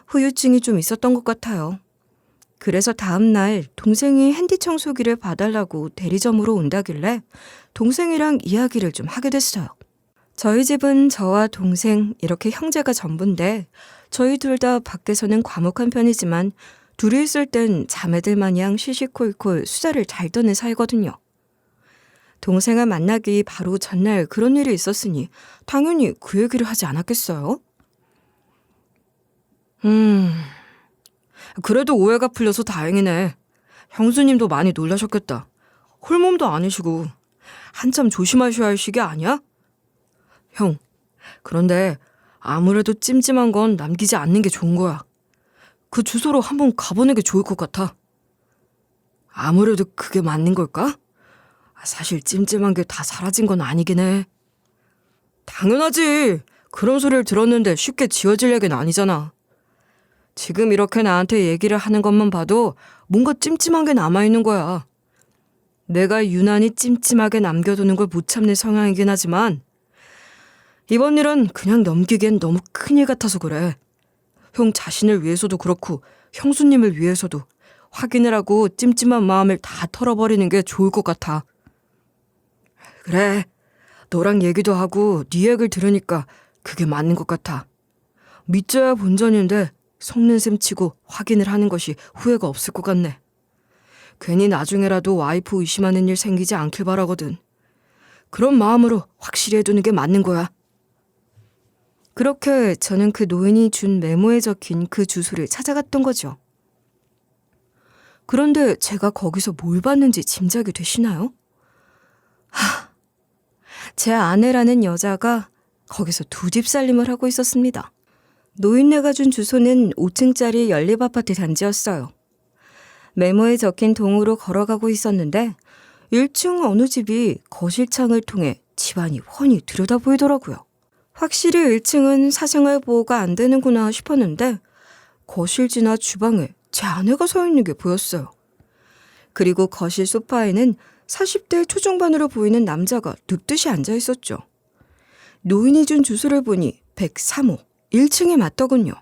후유증이 좀 있었던 것 같아요. 그래서 다음 날 동생이 핸디 청소기를 봐달라고 대리점으로 온다길래 동생이랑 이야기를 좀 하게 됐어요. 저희 집은 저와 동생 이렇게 형제가 전부인데 저희 둘 다 밖에서는 과묵한 편이지만 둘이 있을 땐 자매들 마냥 시시콜콜 수다를 잘 떠는 사이거든요. 동생을 만나기 바로 전날 그런 일이 있었으니 당연히 그 얘기를 하지 않았겠어요? 그래도 오해가 풀려서 다행이네. 형수님도 많이 놀라셨겠다. 홀몸도 아니시고 한참 조심하셔야 할 시기 아니야? 형, 그런데 아무래도 찜찜한 건 남기지 않는 게 좋은 거야. 그 주소로 한번 가보는 게 좋을 것 같아. 아무래도 그게 맞는 걸까? 사실 찜찜한 게 다 사라진 건 아니긴 해. 당연하지. 그런 소리를 들었는데 쉽게 지워질 얘기는 아니잖아. 지금 이렇게 나한테 얘기를 하는 것만 봐도 뭔가 찜찜한 게 남아있는 거야. 내가 유난히 찜찜하게 남겨두는 걸 못 참는 성향이긴 하지만 이번 일은 그냥 넘기기엔 너무 큰일 같아서 그래. 형 자신을 위해서도 그렇고 형수님을 위해서도 확인을 하고 찜찜한 마음을 다 털어버리는 게 좋을 것 같아. 그래, 너랑 얘기도 하고 네 얘기를 들으니까 그게 맞는 것 같아. 믿져야 본전인데 속는 셈 치고 확인을 하는 것이 후회가 없을 것 같네. 괜히 나중에라도 와이프 의심하는 일 생기지 않길 바라거든. 그런 마음으로 확실히 해두는 게 맞는 거야. 그렇게 저는 그 노인이 준 메모에 적힌 그 주소를 찾아갔던 거죠. 그런데 제가 거기서 뭘 봤는지 짐작이 되시나요? 제 아내라는 여자가 거기서 두 집 살림을 하고 있었습니다. 노인네가 준 주소는 5층짜리 연립아파트 단지였어요. 메모에 적힌 동으로 걸어가고 있었는데 1층 어느 집이 거실창을 통해 집안이 훤히 들여다 보이더라고요. 확실히 1층은 사생활 보호가 안 되는구나 싶었는데 거실지나 주방에 제 아내가 서 있는 게 보였어요. 그리고 거실 소파에는 40대 초중반으로 보이는 남자가 눕듯이 앉아 있었죠. 노인이 준 주소를 보니 103호 1층에 맞더군요.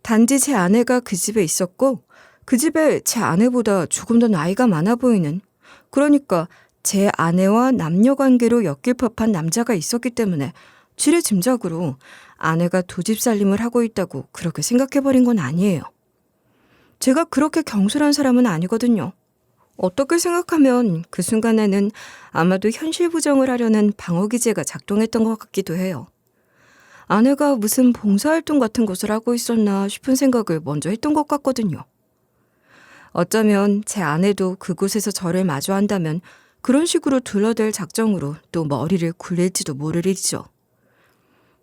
단지 제 아내가 그 집에 있었고 그 집에 제 아내보다 조금 더 나이가 많아 보이는, 그러니까 제 아내와 남녀관계로 엮일 법한 남자가 있었기 때문에 지레 짐작으로 아내가 두 집 살림을 하고 있다고 그렇게 생각해버린 건 아니에요. 제가 그렇게 경솔한 사람은 아니거든요. 어떻게 생각하면 그 순간에는 아마도 현실 부정을 하려는 방어기제가 작동했던 것 같기도 해요. 아내가 무슨 봉사활동 같은 것을 하고 있었나 싶은 생각을 먼저 했던 것 같거든요. 어쩌면 제 아내도 그곳에서 저를 마주한다면 그런 식으로 둘러댈 작정으로 또 머리를 굴릴지도 모를 일이죠.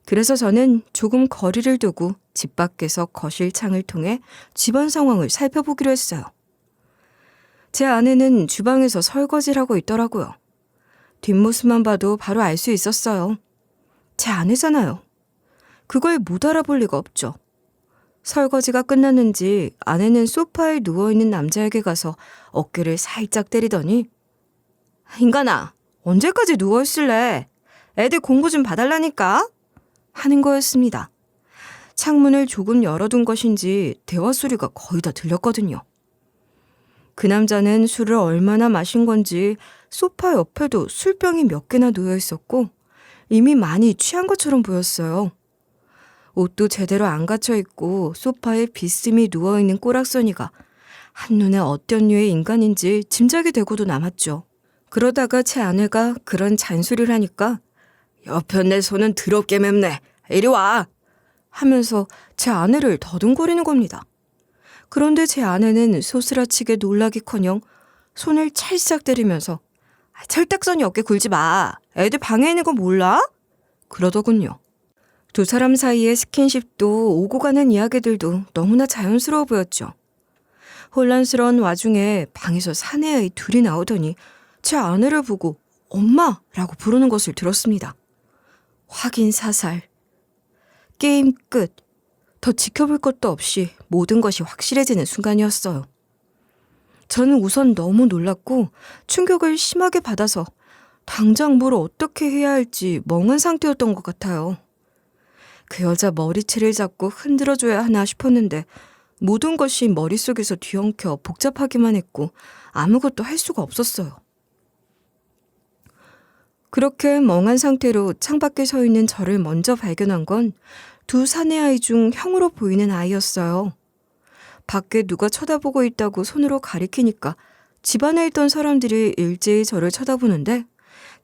그래서 저는 조금 거리를 두고 집 밖에서 거실 창을 통해 집안 상황을 살펴보기로 했어요. 제 아내는 주방에서 설거지를 하고 있더라고요. 뒷모습만 봐도 바로 알 수 있었어요. 제 아내잖아요. 그걸 못 알아볼 리가 없죠. 설거지가 끝났는지 아내는 소파에 누워있는 남자에게 가서 어깨를 살짝 때리더니 인간아, 언제까지 누워있을래? 애들 공부 좀 봐달라니까? 하는 거였습니다. 창문을 조금 열어둔 것인지 대화 소리가 거의 다 들렸거든요. 그 남자는 술을 얼마나 마신 건지 소파 옆에도 술병이 몇 개나 놓여 있었고 이미 많이 취한 것처럼 보였어요. 옷도 제대로 안 갖춰 있고 소파에 비스듬히 누워있는 꼬락서니가 한눈에 어떤 류의 인간인지 짐작이 되고도 남았죠. 그러다가 제 아내가 그런 잔소리를 하니까 옆에 내 손은 더럽게 맵네. 이리 와. 하면서 제 아내를 더듬거리는 겁니다. 그런데 제 아내는 소스라치게 놀라기커녕 손을 찰싹 때리면서 철딱서니 어깨 굴지 마. 애들 방에 있는 거 몰라? 그러더군요. 두 사람 사이의 스킨십도 오고 가는 이야기들도 너무나 자연스러워 보였죠. 혼란스러운 와중에 방에서 사내아이 둘이 나오더니 제 아내를 보고 엄마라고 부르는 것을 들었습니다. 확인 사살. 게임 끝. 더 지켜볼 것도 없이 모든 것이 확실해지는 순간이었어요. 저는 우선 너무 놀랐고 충격을 심하게 받아서 당장 뭘 어떻게 해야 할지 멍한 상태였던 것 같아요. 그 여자 머리채를 잡고 흔들어줘야 하나 싶었는데 모든 것이 머릿속에서 뒤엉켜 복잡하기만 했고 아무것도 할 수가 없었어요. 그렇게 멍한 상태로 창밖에 서 있는 저를 먼저 발견한 건 두 사내아이 중 형으로 보이는 아이였어요. 밖에 누가 쳐다보고 있다고 손으로 가리키니까 집안에 있던 사람들이 일제히 저를 쳐다보는데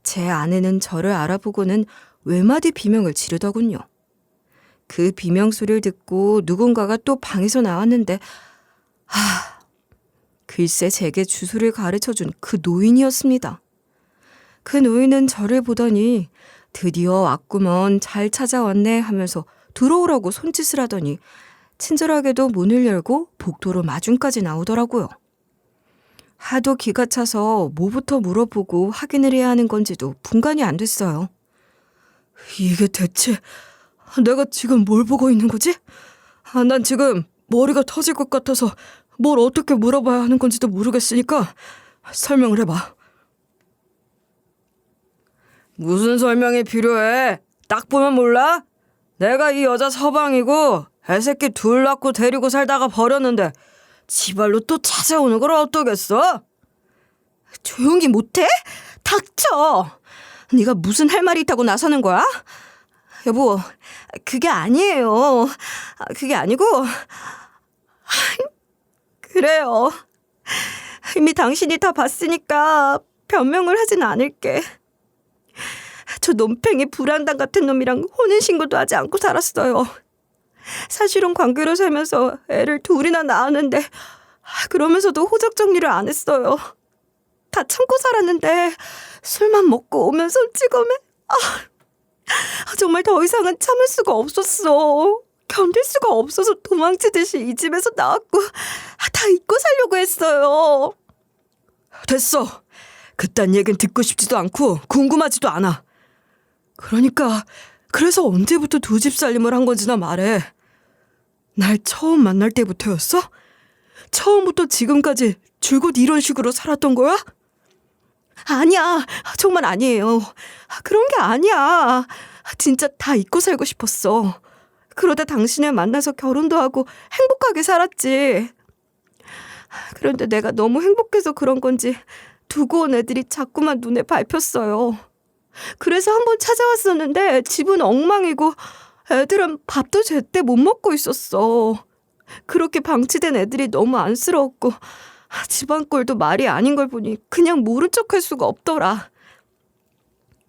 제 아내는 저를 알아보고는 외마디 비명을 지르더군요. 그 비명 소리를 듣고 누군가가 또 방에서 나왔는데 글쎄 제게 주소를 가르쳐준 그 노인이었습니다. 그 노인은 저를 보더니 드디어 왔구먼 잘 찾아왔네 하면서 들어오라고 손짓을 하더니 친절하게도 문을 열고 복도로 마중까지 나오더라고요. 하도 기가 차서 뭐부터 물어보고 확인을 해야 하는 건지도 분간이 안 됐어요. 이게 대체 내가 지금 뭘 보고 있는 거지? 난 지금 머리가 터질 것 같아서 뭘 어떻게 물어봐야 하는 건지도 모르겠으니까 설명을 해봐. 무슨 설명이 필요해? 딱 보면 몰라? 내가 이 여자 서방이고 애새끼 둘 낳고 데리고 살다가 버렸는데 지발로 또 찾아오는 걸 어떠겠어? 조용히 못해? 닥쳐! 네가 무슨 할 말이 있다고 나서는 거야? 여보, 그게 아니에요. 그게 아니고 그래요. 이미 당신이 다 봤으니까 변명을 하진 않을게. 저 논팽이 불안당 같은 놈이랑 혼인신고도 하지 않고 살았어요. 사실은 관계로 살면서 애를 둘이나 낳았는데 그러면서도 호적 정리를 안 했어요. 다 참고 살았는데 술만 먹고 오면 손찌검에 정말 더 이상은 참을 수가 없었어. 견딜 수가 없어서 도망치듯이 이 집에서 나왔고 다 잊고 살려고 했어요. 됐어. 그딴 얘기는 듣고 싶지도 않고 궁금하지도 않아. 그러니까 그래서 언제부터 두 집 살림을 한 건지나 말해. 날 처음 만날 때부터였어? 처음부터 지금까지 줄곧 이런 식으로 살았던 거야? 아니야. 정말 아니에요. 그런 게 아니야. 진짜 다 잊고 살고 싶었어. 그러다 당신을 만나서 결혼도 하고 행복하게 살았지. 그런데 내가 너무 행복해서 그런 건지 두고 온 애들이 자꾸만 눈에 밟혔어요. 그래서 한번 찾아왔었는데 집은 엉망이고 애들은 밥도 제때 못 먹고 있었어. 그렇게 방치된 애들이 너무 안쓰러웠고 집안 꼴도 말이 아닌 걸 보니 그냥 모른 척할 수가 없더라.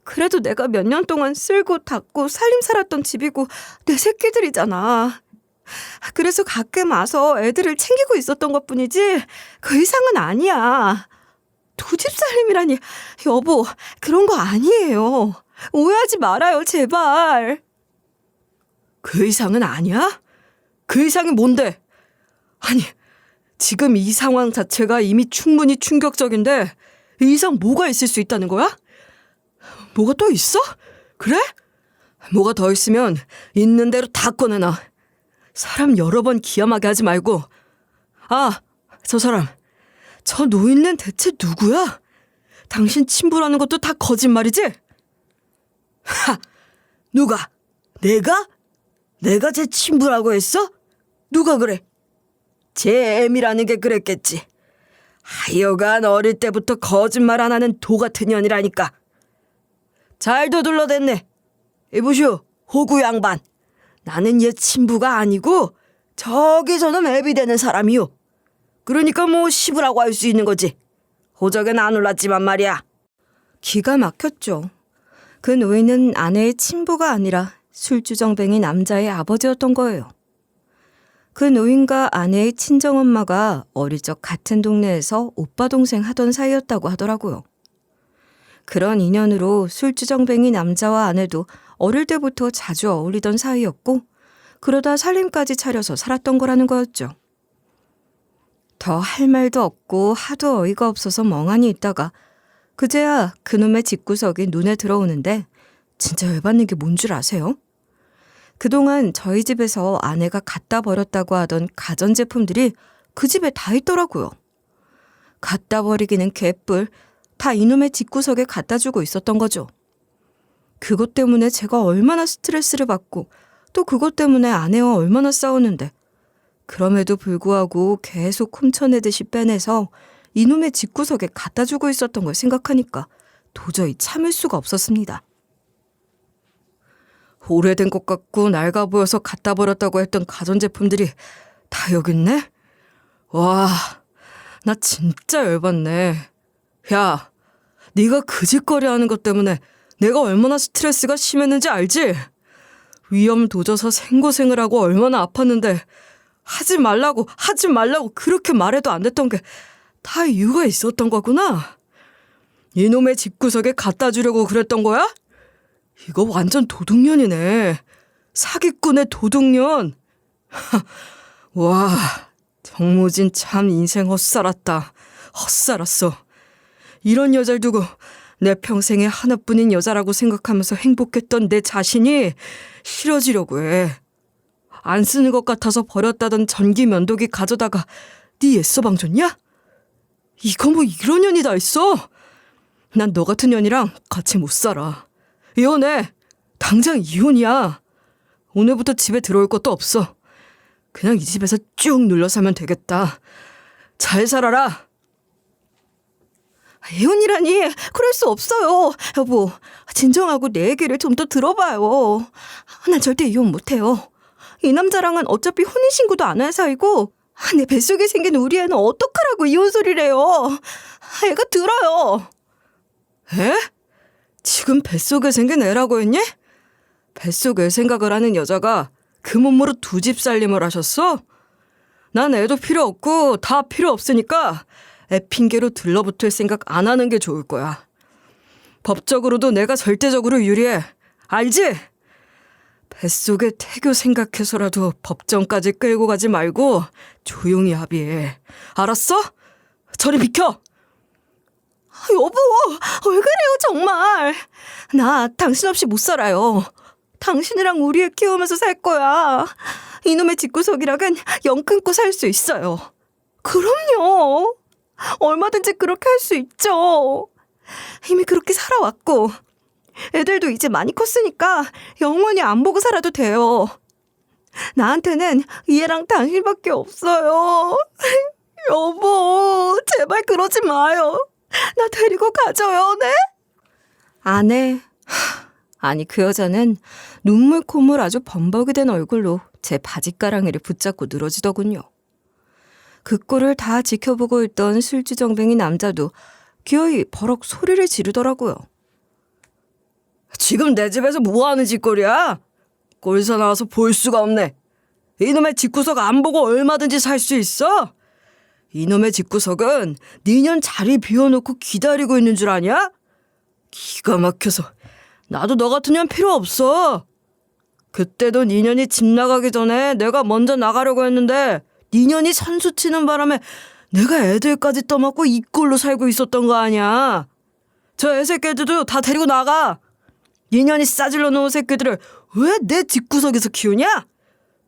그래도 내가 몇 년 동안 쓸고 닦고 살림 살았던 집이고 내 새끼들이잖아. 그래서 가끔 와서 애들을 챙기고 있었던 것뿐이지 그 이상은 아니야. 두 집 살림이라니. 여보, 그런 거 아니에요. 오해하지 말아요, 제발. 그 이상은 아니야? 그 이상이 뭔데? 아니, 지금 이 상황 자체가 이미 충분히 충격적인데 이 이상 뭐가 있을 수 있다는 거야? 뭐가 또 있어? 그래? 뭐가 더 있으면 있는 대로 다 꺼내놔. 사람 여러 번 기함하게 하지 말고. 아, 저 사람. 저 노인네는 대체 누구야? 당신 친부라는 것도 다 거짓말이지? 하! 누가? 내가? 내가 제 친부라고 했어? 누가 그래? 제 애미라는 게 그랬겠지. 하여간 어릴 때부터 거짓말 안 하는 도 같은 년이라니까. 잘도 둘러댔네. 이보시오, 호구 양반. 나는 얘 친부가 아니고 저기서는 애비 되는 사람이요. 그러니까 뭐 시부라고 할 수 있는 거지. 호적엔 안 올랐지만 말이야. 기가 막혔죠. 그 노인은 아내의 친부가 아니라 술주정뱅이 남자의 아버지였던 거예요. 그 노인과 아내의 친정엄마가 어릴 적 같은 동네에서 오빠 동생 하던 사이였다고 하더라고요. 그런 인연으로 술주정뱅이 남자와 아내도 어릴 때부터 자주 어울리던 사이였고 그러다 살림까지 차려서 살았던 거라는 거였죠. 더 할 말도 없고 하도 어이가 없어서 멍하니 있다가 그제야 그놈의 집구석이 눈에 들어오는데 진짜 열받는 게 뭔 줄 아세요? 그동안 저희 집에서 아내가 갖다 버렸다고 하던 가전제품들이 그 집에 다 있더라고요. 갖다 버리기는 개뿔, 다 이놈의 집구석에 갖다 주고 있었던 거죠. 그것 때문에 제가 얼마나 스트레스를 받고 또 그것 때문에 아내와 얼마나 싸웠는데 그럼에도 불구하고 계속 훔쳐내듯이 빼내서 이놈의 집구석에 갖다 주고 있었던 걸 생각하니까 도저히 참을 수가 없었습니다. 오래된 것 같고 낡아 보여서 갖다 버렸다고 했던 가전제품들이 다 여기 있네? 와, 나 진짜 열받네. 야, 네가 그 짓거리 하는 것 때문에 내가 얼마나 스트레스가 심했는지 알지? 위험 도져서 생고생을 하고 얼마나 아팠는데 하지 말라고 그렇게 말해도 안 됐던 게 다 이유가 있었던 거구나. 이놈의 집구석에 갖다 주려고 그랬던 거야? 이거 완전 도둑년이네. 사기꾼의 도둑년. 와, 정무진 참 인생 헛살았다. 헛살았어. 이런 여자를 두고 내 평생에 하나뿐인 여자라고 생각하면서 행복했던 내 자신이 싫어지려고 해. 안 쓰는 것 같아서 버렸다던 전기 면도기 가져다가 네 애써방 줬냐? 이거 뭐 이런 년이 다 있어? 난 너 같은 년이랑 같이 못 살아. 이혼해. 당장 이혼이야. 오늘부터 집에 들어올 것도 없어. 그냥 이 집에서 쭉 눌러 살면 되겠다. 잘 살아라. 이혼이라니 그럴 수 없어요. 여보, 진정하고 내 얘기를 좀 더 들어봐요. 난 절대 이혼 못해요. 이 남자랑은 어차피 혼인신고도 안 할 사이고 내 뱃속에 생긴 우리 애는 어떡하라고 이혼 소리를 해요. 애가 들어요. 에? 지금 뱃속에 생긴 애라고 했니? 뱃속에 생각을 하는 여자가 그 몸으로 두 집 살림을 하셨어? 난 애도 필요 없고 다 필요 없으니까 애 핑계로 들러붙을 생각 안 하는 게 좋을 거야. 법적으로도 내가 절대적으로 유리해. 알지? 뱃속에 태교 생각해서라도 법정까지 끌고 가지 말고 조용히 합의해. 알았어? 저리 비켜! 여보, 왜 그래요 정말. 나 당신 없이 못 살아요. 당신이랑 우리 애 키우면서 살 거야. 이놈의 집구석이랑은 영 끊고 살 수 있어요. 그럼요. 얼마든지 그렇게 할 수 있죠. 이미 그렇게 살아왔고 애들도 이제 많이 컸으니까 영원히 안 보고 살아도 돼요. 나한테는 이 애랑 당신밖에 없어요. 여보, 제발 그러지 마요. 나 데리고 가줘요, 네? 아내. 아니 그 여자는 눈물 콧물 아주 범벅이 된 얼굴로 제 바지가랑이를 붙잡고 늘어지더군요. 그 꼴을 다 지켜보고 있던 술주정뱅이 남자도 기어이 버럭 소리를 지르더라고요. 지금 내 집에서 뭐하는 짓거리야? 꼴사 나와서 볼 수가 없네. 이놈의 집구석 안 보고 얼마든지 살 수 있어? 이놈의 집구석은 니년 자리 비워놓고 기다리고 있는 줄 아냐? 기가 막혀서 나도 너 같은 년 필요 없어. 그때도 니년이 집 나가기 전에 내가 먼저 나가려고 했는데 니년이 선수 치는 바람에 내가 애들까지 떠맡고 이 꼴로 살고 있었던 거 아니야. 저 애새끼들도 다 데리고 나가. 니년이 싸질러 놓은 새끼들을 왜 내 집구석에서 키우냐?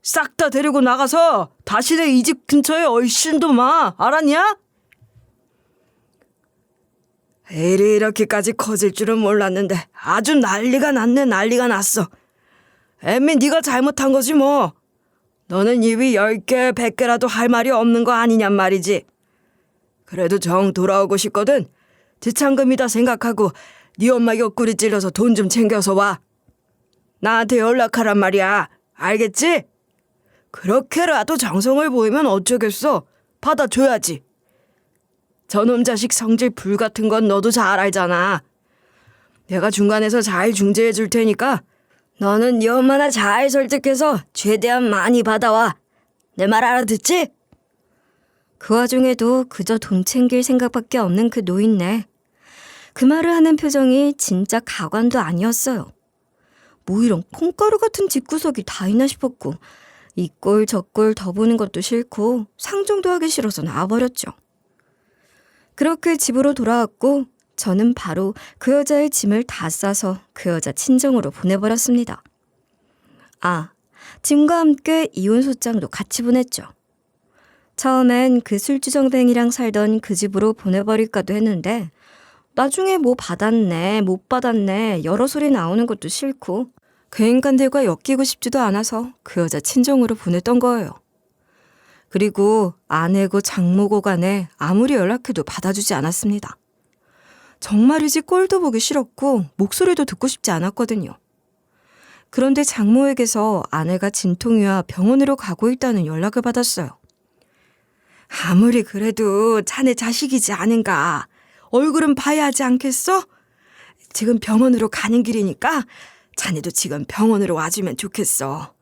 싹 다 데리고 나가서 다시는 이 집 근처에 얼씬도 마. 알았냐? 일이 이렇게까지 커질 줄은 몰랐는데 아주 난리가 났네. 난리가 났어. 엠미 네가 잘못한 거지 뭐. 너는 입이 10개 100개라도 할 말이 없는 거 아니냔 말이지. 그래도 정 돌아오고 싶거든. 지참금이다 생각하고 네 엄마 옆구리 찔러서 돈 좀 챙겨서 와. 나한테 연락하란 말이야. 알겠지? 그렇게라도 정성을 보이면 어쩌겠어. 받아줘야지. 저놈 자식 성질 불같은 건 너도 잘 알잖아. 내가 중간에서 잘 중재해 줄 테니까 너는 네 엄마나 잘 설득해서 최대한 많이 받아와. 내 말 알아듣지? 그 와중에도 그저 돈 챙길 생각밖에 없는 그 노인네. 그 말을 하는 표정이 진짜 가관도 아니었어요. 뭐 이런 콩가루 같은 집구석이 다 있나 싶었고 이 꼴 저 꼴 더 보는 것도 싫고 상종도 하기 싫어서 나와버렸죠. 그렇게 집으로 돌아왔고 저는 바로 그 여자의 짐을 다 싸서 그 여자 친정으로 보내버렸습니다. 아, 짐과 함께 이혼 소장도 같이 보냈죠. 처음엔 그 술주정뱅이랑 살던 그 집으로 보내버릴까도 했는데 나중에 뭐 받았네 못 받았네 여러 소리 나오는 것도 싫고 그 인간들과 엮이고 싶지도 않아서 그 여자 친정으로 보냈던 거예요. 그리고 아내고 장모고 간에 아무리 연락해도 받아주지 않았습니다. 정말이지 꼴도 보기 싫었고 목소리도 듣고 싶지 않았거든요. 그런데 장모에게서 아내가 진통이와 병원으로 가고 있다는 연락을 받았어요. 아무리 그래도 자네 자식이지 않은가. 얼굴은 봐야 하지 않겠어? 지금 병원으로 가는 길이니까 자네도 지금 병원으로 와주면 좋겠어.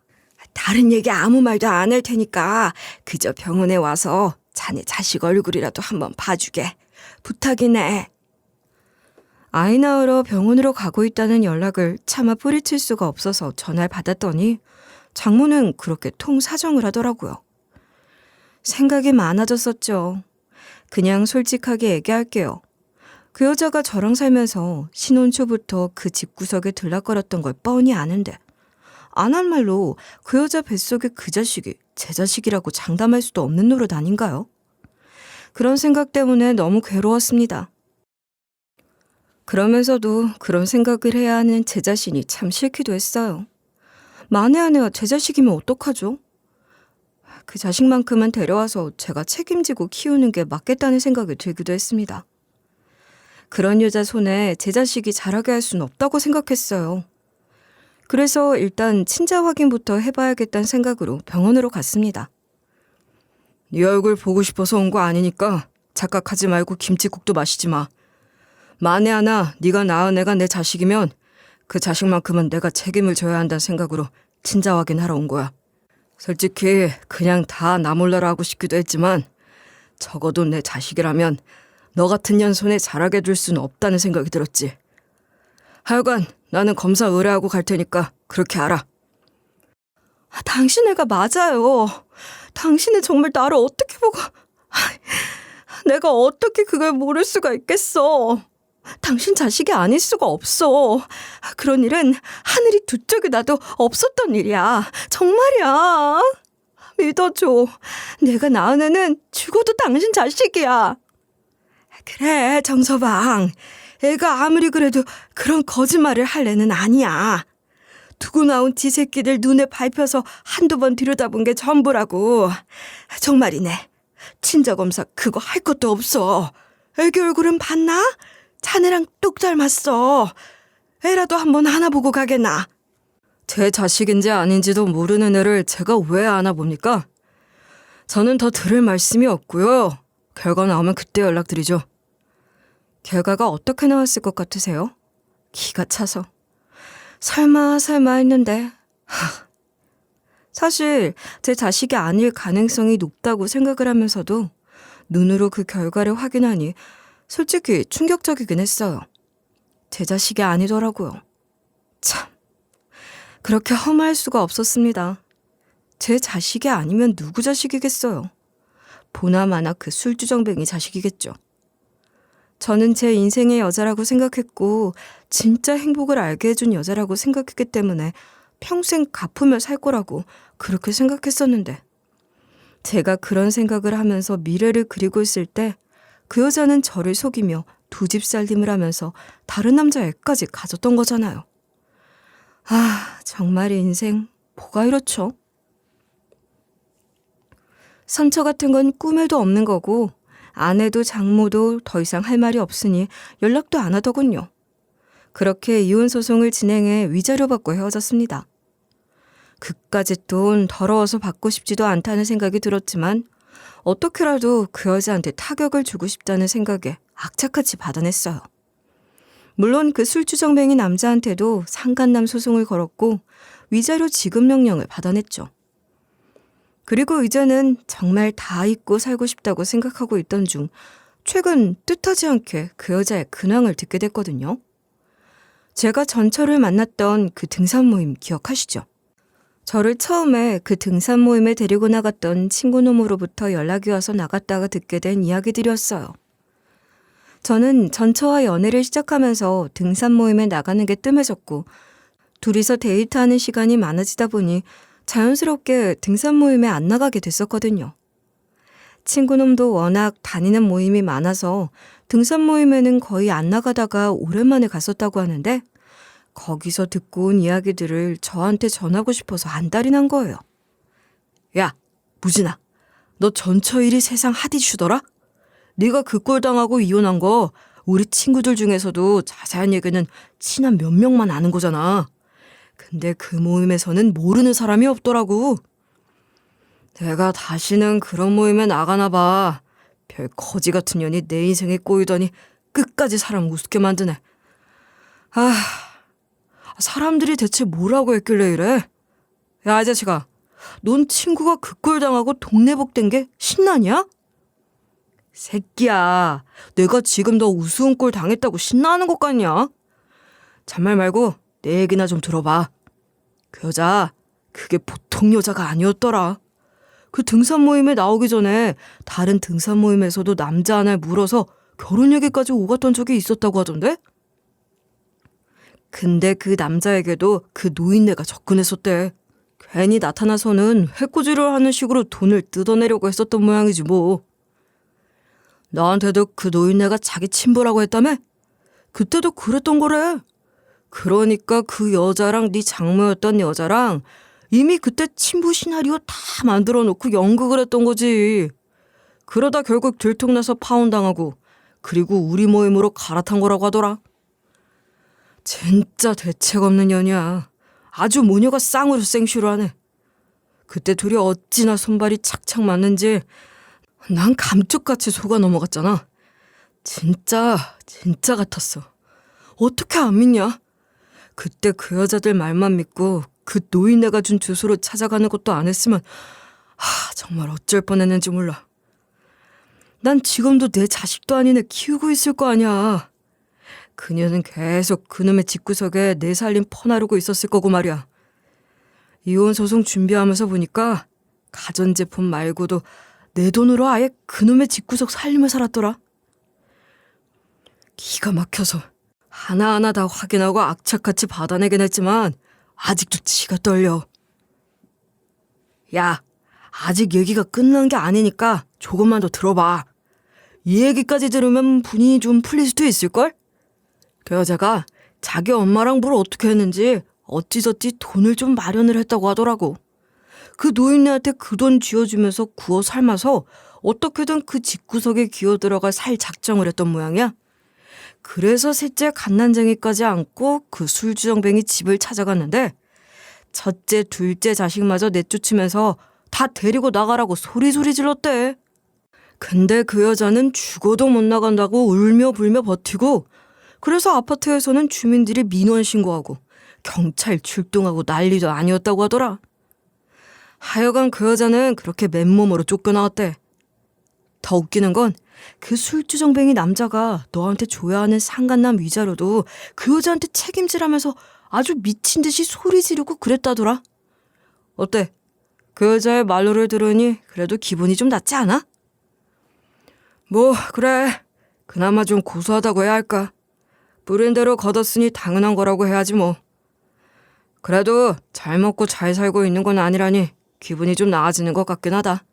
다른 얘기 아무 말도 안 할 테니까 그저 병원에 와서 자네 자식 얼굴이라도 한번 봐주게. 부탁이네. 아이 낳으러 병원으로 가고 있다는 연락을 차마 뿌리칠 수가 없어서 전화를 받았더니 장모는 그렇게 통사정을 하더라고요. 생각이 많아졌었죠. 그냥 솔직하게 얘기할게요. 그 여자가 저랑 살면서 신혼 초부터 그 집구석에 들락거렸던 걸 뻔히 아는데 안 한 말로 그 여자 뱃속에 그 자식이 제 자식이라고 장담할 수도 없는 노릇 아닌가요? 그런 생각 때문에 너무 괴로웠습니다. 그러면서도 그런 생각을 해야 하는 제 자신이 참 싫기도 했어요. 만에 아내가 제 자식이면 어떡하죠? 그 자식만큼은 데려와서 제가 책임지고 키우는 게 맞겠다는 생각이 들기도 했습니다. 그런 여자 손에 제 자식이 자라게 할 수는 없다고 생각했어요. 그래서 일단 친자 확인부터 해봐야겠다는 생각으로 병원으로 갔습니다. 네 얼굴 보고 싶어서 온 거 아니니까 착각하지 말고 김치국도 마시지 마. 만에 하나 네가 낳은 애가 내 자식이면 그 자식만큼은 내가 책임을 져야 한다는 생각으로 친자 확인하러 온 거야. 솔직히 그냥 다 나 몰라라 하고 싶기도 했지만 적어도 내 자식이라면 너 같은 년 손에 자라게 둘 수는 없다는 생각이 들었지. 하여간 나는 검사 의뢰하고 갈 테니까 그렇게 알아. 당신 애가 맞아요. 당신은 정말 나를 어떻게 보고... 내가 어떻게 그걸 모를 수가 있겠어. 당신 자식이 아닐 수가 없어. 그런 일은 하늘이 두 쪽이 나도 없었던 일이야. 정말이야. 믿어줘. 내가 낳은 애는 죽어도 당신 자식이야. 그래, 정서방. 애가 아무리 그래도 그런 거짓말을 할 애는 아니야. 두고 나온 지 새끼들 눈에 밟혀서 한두 번 들여다본 게 전부라고. 정말이네. 친자검사 그거 할 것도 없어. 애기 얼굴은 봤나? 자네랑 똑 닮았어. 애라도 한번 안아보고 가겠나? 제 자식인지 아닌지도 모르는 애를 제가 왜 안아봅니까? 저는 더 들을 말씀이 없고요. 결과 나오면 그때 연락드리죠. 결과가 어떻게 나왔을 것 같으세요? 기가 차서. 설마 했는데. 사실 제 자식이 아닐 가능성이 높다고 생각을 하면서도 눈으로 그 결과를 확인하니 솔직히 충격적이긴 했어요. 제 자식이 아니더라고요. 참, 그렇게 험할 수가 없었습니다. 제 자식이 아니면 누구 자식이겠어요? 보나마나 그 술주정뱅이 자식이겠죠. 저는 제 인생의 여자라고 생각했고 진짜 행복을 알게 해준 여자라고 생각했기 때문에 평생 갚으며 살 거라고 그렇게 생각했었는데 제가 그런 생각을 하면서 미래를 그리고 있을 때 그 여자는 저를 속이며 두 집 살림을 하면서 다른 남자 애까지 가졌던 거잖아요. 아, 정말 인생 뭐가 이렇죠? 상처 같은 건 꿈에도 없는 거고 아내도 장모도 더 이상 할 말이 없으니 연락도 안 하더군요. 그렇게 이혼 소송을 진행해 위자료 받고 헤어졌습니다. 그까짓 돈 더러워서 받고 싶지도 않다는 생각이 들었지만 어떻게라도 그 여자한테 타격을 주고 싶다는 생각에 악착같이 받아냈어요. 물론 그 술주정뱅이 남자한테도 상간남 소송을 걸었고 위자료 지급 명령을 받아냈죠. 그리고 이제는 정말 다 잊고 살고 싶다고 생각하고 있던 중 최근 뜻하지 않게 그 여자의 근황을 듣게 됐거든요. 제가 전철을 만났던 그 등산 모임 기억하시죠? 저를 처음에 그 등산 모임에 데리고 나갔던 친구놈으로부터 연락이 와서 나갔다가 듣게 된 이야기들이었어요. 저는 전처와 연애를 시작하면서 등산 모임에 나가는 게 뜸해졌고 둘이서 데이트하는 시간이 많아지다 보니 자연스럽게 등산 모임에 안 나가게 됐었거든요. 친구놈도 워낙 다니는 모임이 많아서 등산 모임에는 거의 안 나가다가 오랜만에 갔었다고 하는데 거기서 듣고 온 이야기들을 저한테 전하고 싶어서 안달이 난 거예요. 야, 무진아. 너 전처 일이 세상 핫 이슈더라? 네가 그 꼴 당하고 이혼한 거 우리 친구들 중에서도 자세한 얘기는 친한 몇 명만 아는 거잖아. 근데 그 모임에서는 모르는 사람이 없더라고. 내가 다시는 그런 모임에 나가나 봐. 별 거지 같은 년이 내 인생에 꼬이더니 끝까지 사람 우습게 만드네. 아, 사람들이 대체 뭐라고 했길래 이래? 야, 이 자식아. 넌 친구가 그 꼴 당하고 동네복 된 게 신나냐? 새끼야, 내가 지금 너 우스운 꼴 당했다고 신나는 것 같냐? 잔말 말고 내 얘기나 좀 들어봐. 그 여자, 그게 보통 여자가 아니었더라. 그 등산 모임에 나오기 전에 다른 등산 모임에서도 남자 하나를 물어서 결혼 얘기까지 오갔던 적이 있었다고 하던데? 근데 그 남자에게도 그 노인네가 접근했었대. 괜히 나타나서는 해코지를 하는 식으로 돈을 뜯어내려고 했었던 모양이지 뭐. 나한테도 그 노인네가 자기 친부라고 했다며? 그때도 그랬던 거래. 그러니까 그 여자랑 네 장모였던 여자랑 이미 그때 친부 시나리오 다 만들어 놓고 연극을 했던 거지. 그러다 결국 들통나서 파혼당하고 그리고 우리 모임으로 갈아탄 거라고 하더라. 진짜 대책 없는 년이야. 아주 모녀가 쌍으로 생쇼를 하네. 그때 둘이 어찌나 손발이 착착 맞는지 난 감쪽같이 속아 넘어갔잖아. 진짜 같았어. 어떻게 안 믿냐? 그때 그 여자들 말만 믿고 그 노인네가 준 주소로 찾아가는 것도 안 했으면 정말 어쩔 뻔했는지 몰라. 난 지금도 내 자식도 아닌 애 키우고 있을 거 아니야. 그녀는 계속 그놈의 집구석에 내 살림 퍼나르고 있었을 거고 말이야. 이혼 소송 준비하면서 보니까 가전제품 말고도 내 돈으로 아예 그놈의 집구석 살림을 살았더라. 기가 막혀서 하나하나 다 확인하고 악착같이 받아내긴 했지만 아직도 치가 떨려. 야, 아직 얘기가 끝난 게 아니니까 조금만 더 들어봐. 이 얘기까지 들으면 분위기 좀 풀릴 수도 있을걸? 그 여자가 자기 엄마랑 뭘 어떻게 했는지 어찌저찌 돈을 좀 마련을 했다고 하더라고. 그 노인네한테 그 돈 쥐어주면서 구워 삶아서 어떻게든 그 집구석에 기어들어갈 살 작정을 했던 모양이야. 그래서 셋째 갓난쟁이까지 안고 그 술주정뱅이 집을 찾아갔는데 첫째, 둘째 자식마저 내쫓으면서 다 데리고 나가라고 소리소리 질렀대. 근데 그 여자는 죽어도 못 나간다고 울며 불며 버티고, 그래서 아파트에서는 주민들이 민원 신고하고 경찰 출동하고 난리도 아니었다고 하더라. 하여간 그 여자는 그렇게 맨몸으로 쫓겨나왔대. 더 웃기는 건 그 술주정뱅이 남자가 너한테 줘야 하는 상간남 위자료도 그 여자한테 책임지라면서 아주 미친 듯이 소리 지르고 그랬다더라. 어때? 그 여자의 말로를 들으니 그래도 기분이 좀 낫지 않아? 뭐 그래, 그나마 좀 고소하다고 해야 할까. 뿌린 대로 걷었으니 당연한 거라고 해야지 뭐. 그래도 잘 먹고 잘 살고 있는 건 아니라니 기분이 좀 나아지는 것 같긴 하다.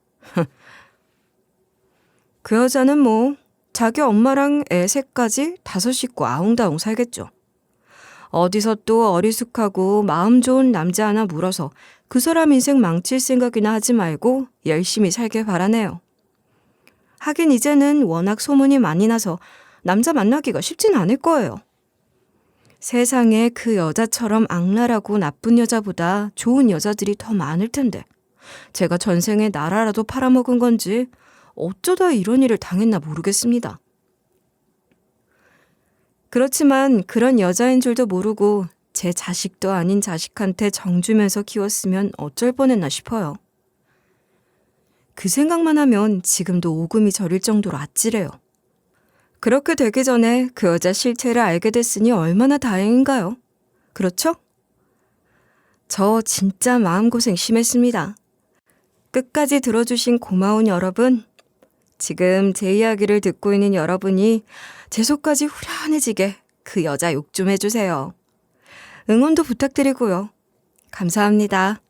그 여자는 뭐 자기 엄마랑 애 셋까지 5 식구 아웅다웅 살겠죠. 어디서 또 어리숙하고 마음 좋은 남자 하나 물어서 그 사람 인생 망칠 생각이나 하지 말고 열심히 살길 바라네요. 하긴 이제는 워낙 소문이 많이 나서 남자 만나기가 쉽진 않을 거예요. 세상에 그 여자처럼 악랄하고 나쁜 여자보다 좋은 여자들이 더 많을 텐데 제가 전생에 나라라도 팔아먹은 건지 어쩌다 이런 일을 당했나 모르겠습니다. 그렇지만 그런 여자인 줄도 모르고 제 자식도 아닌 자식한테 정주면서 키웠으면 어쩔 뻔했나 싶어요. 그 생각만 하면 지금도 오금이 저릴 정도로 아찔해요. 그렇게 되기 전에 그 여자 실체를 알게 됐으니 얼마나 다행인가요? 그렇죠? 저 진짜 마음고생 심했습니다. 끝까지 들어주신 고마운 여러분, 지금 제 이야기를 듣고 있는 여러분이 제 속까지 후련해지게 그 여자 욕 좀 해주세요. 응원도 부탁드리고요. 감사합니다.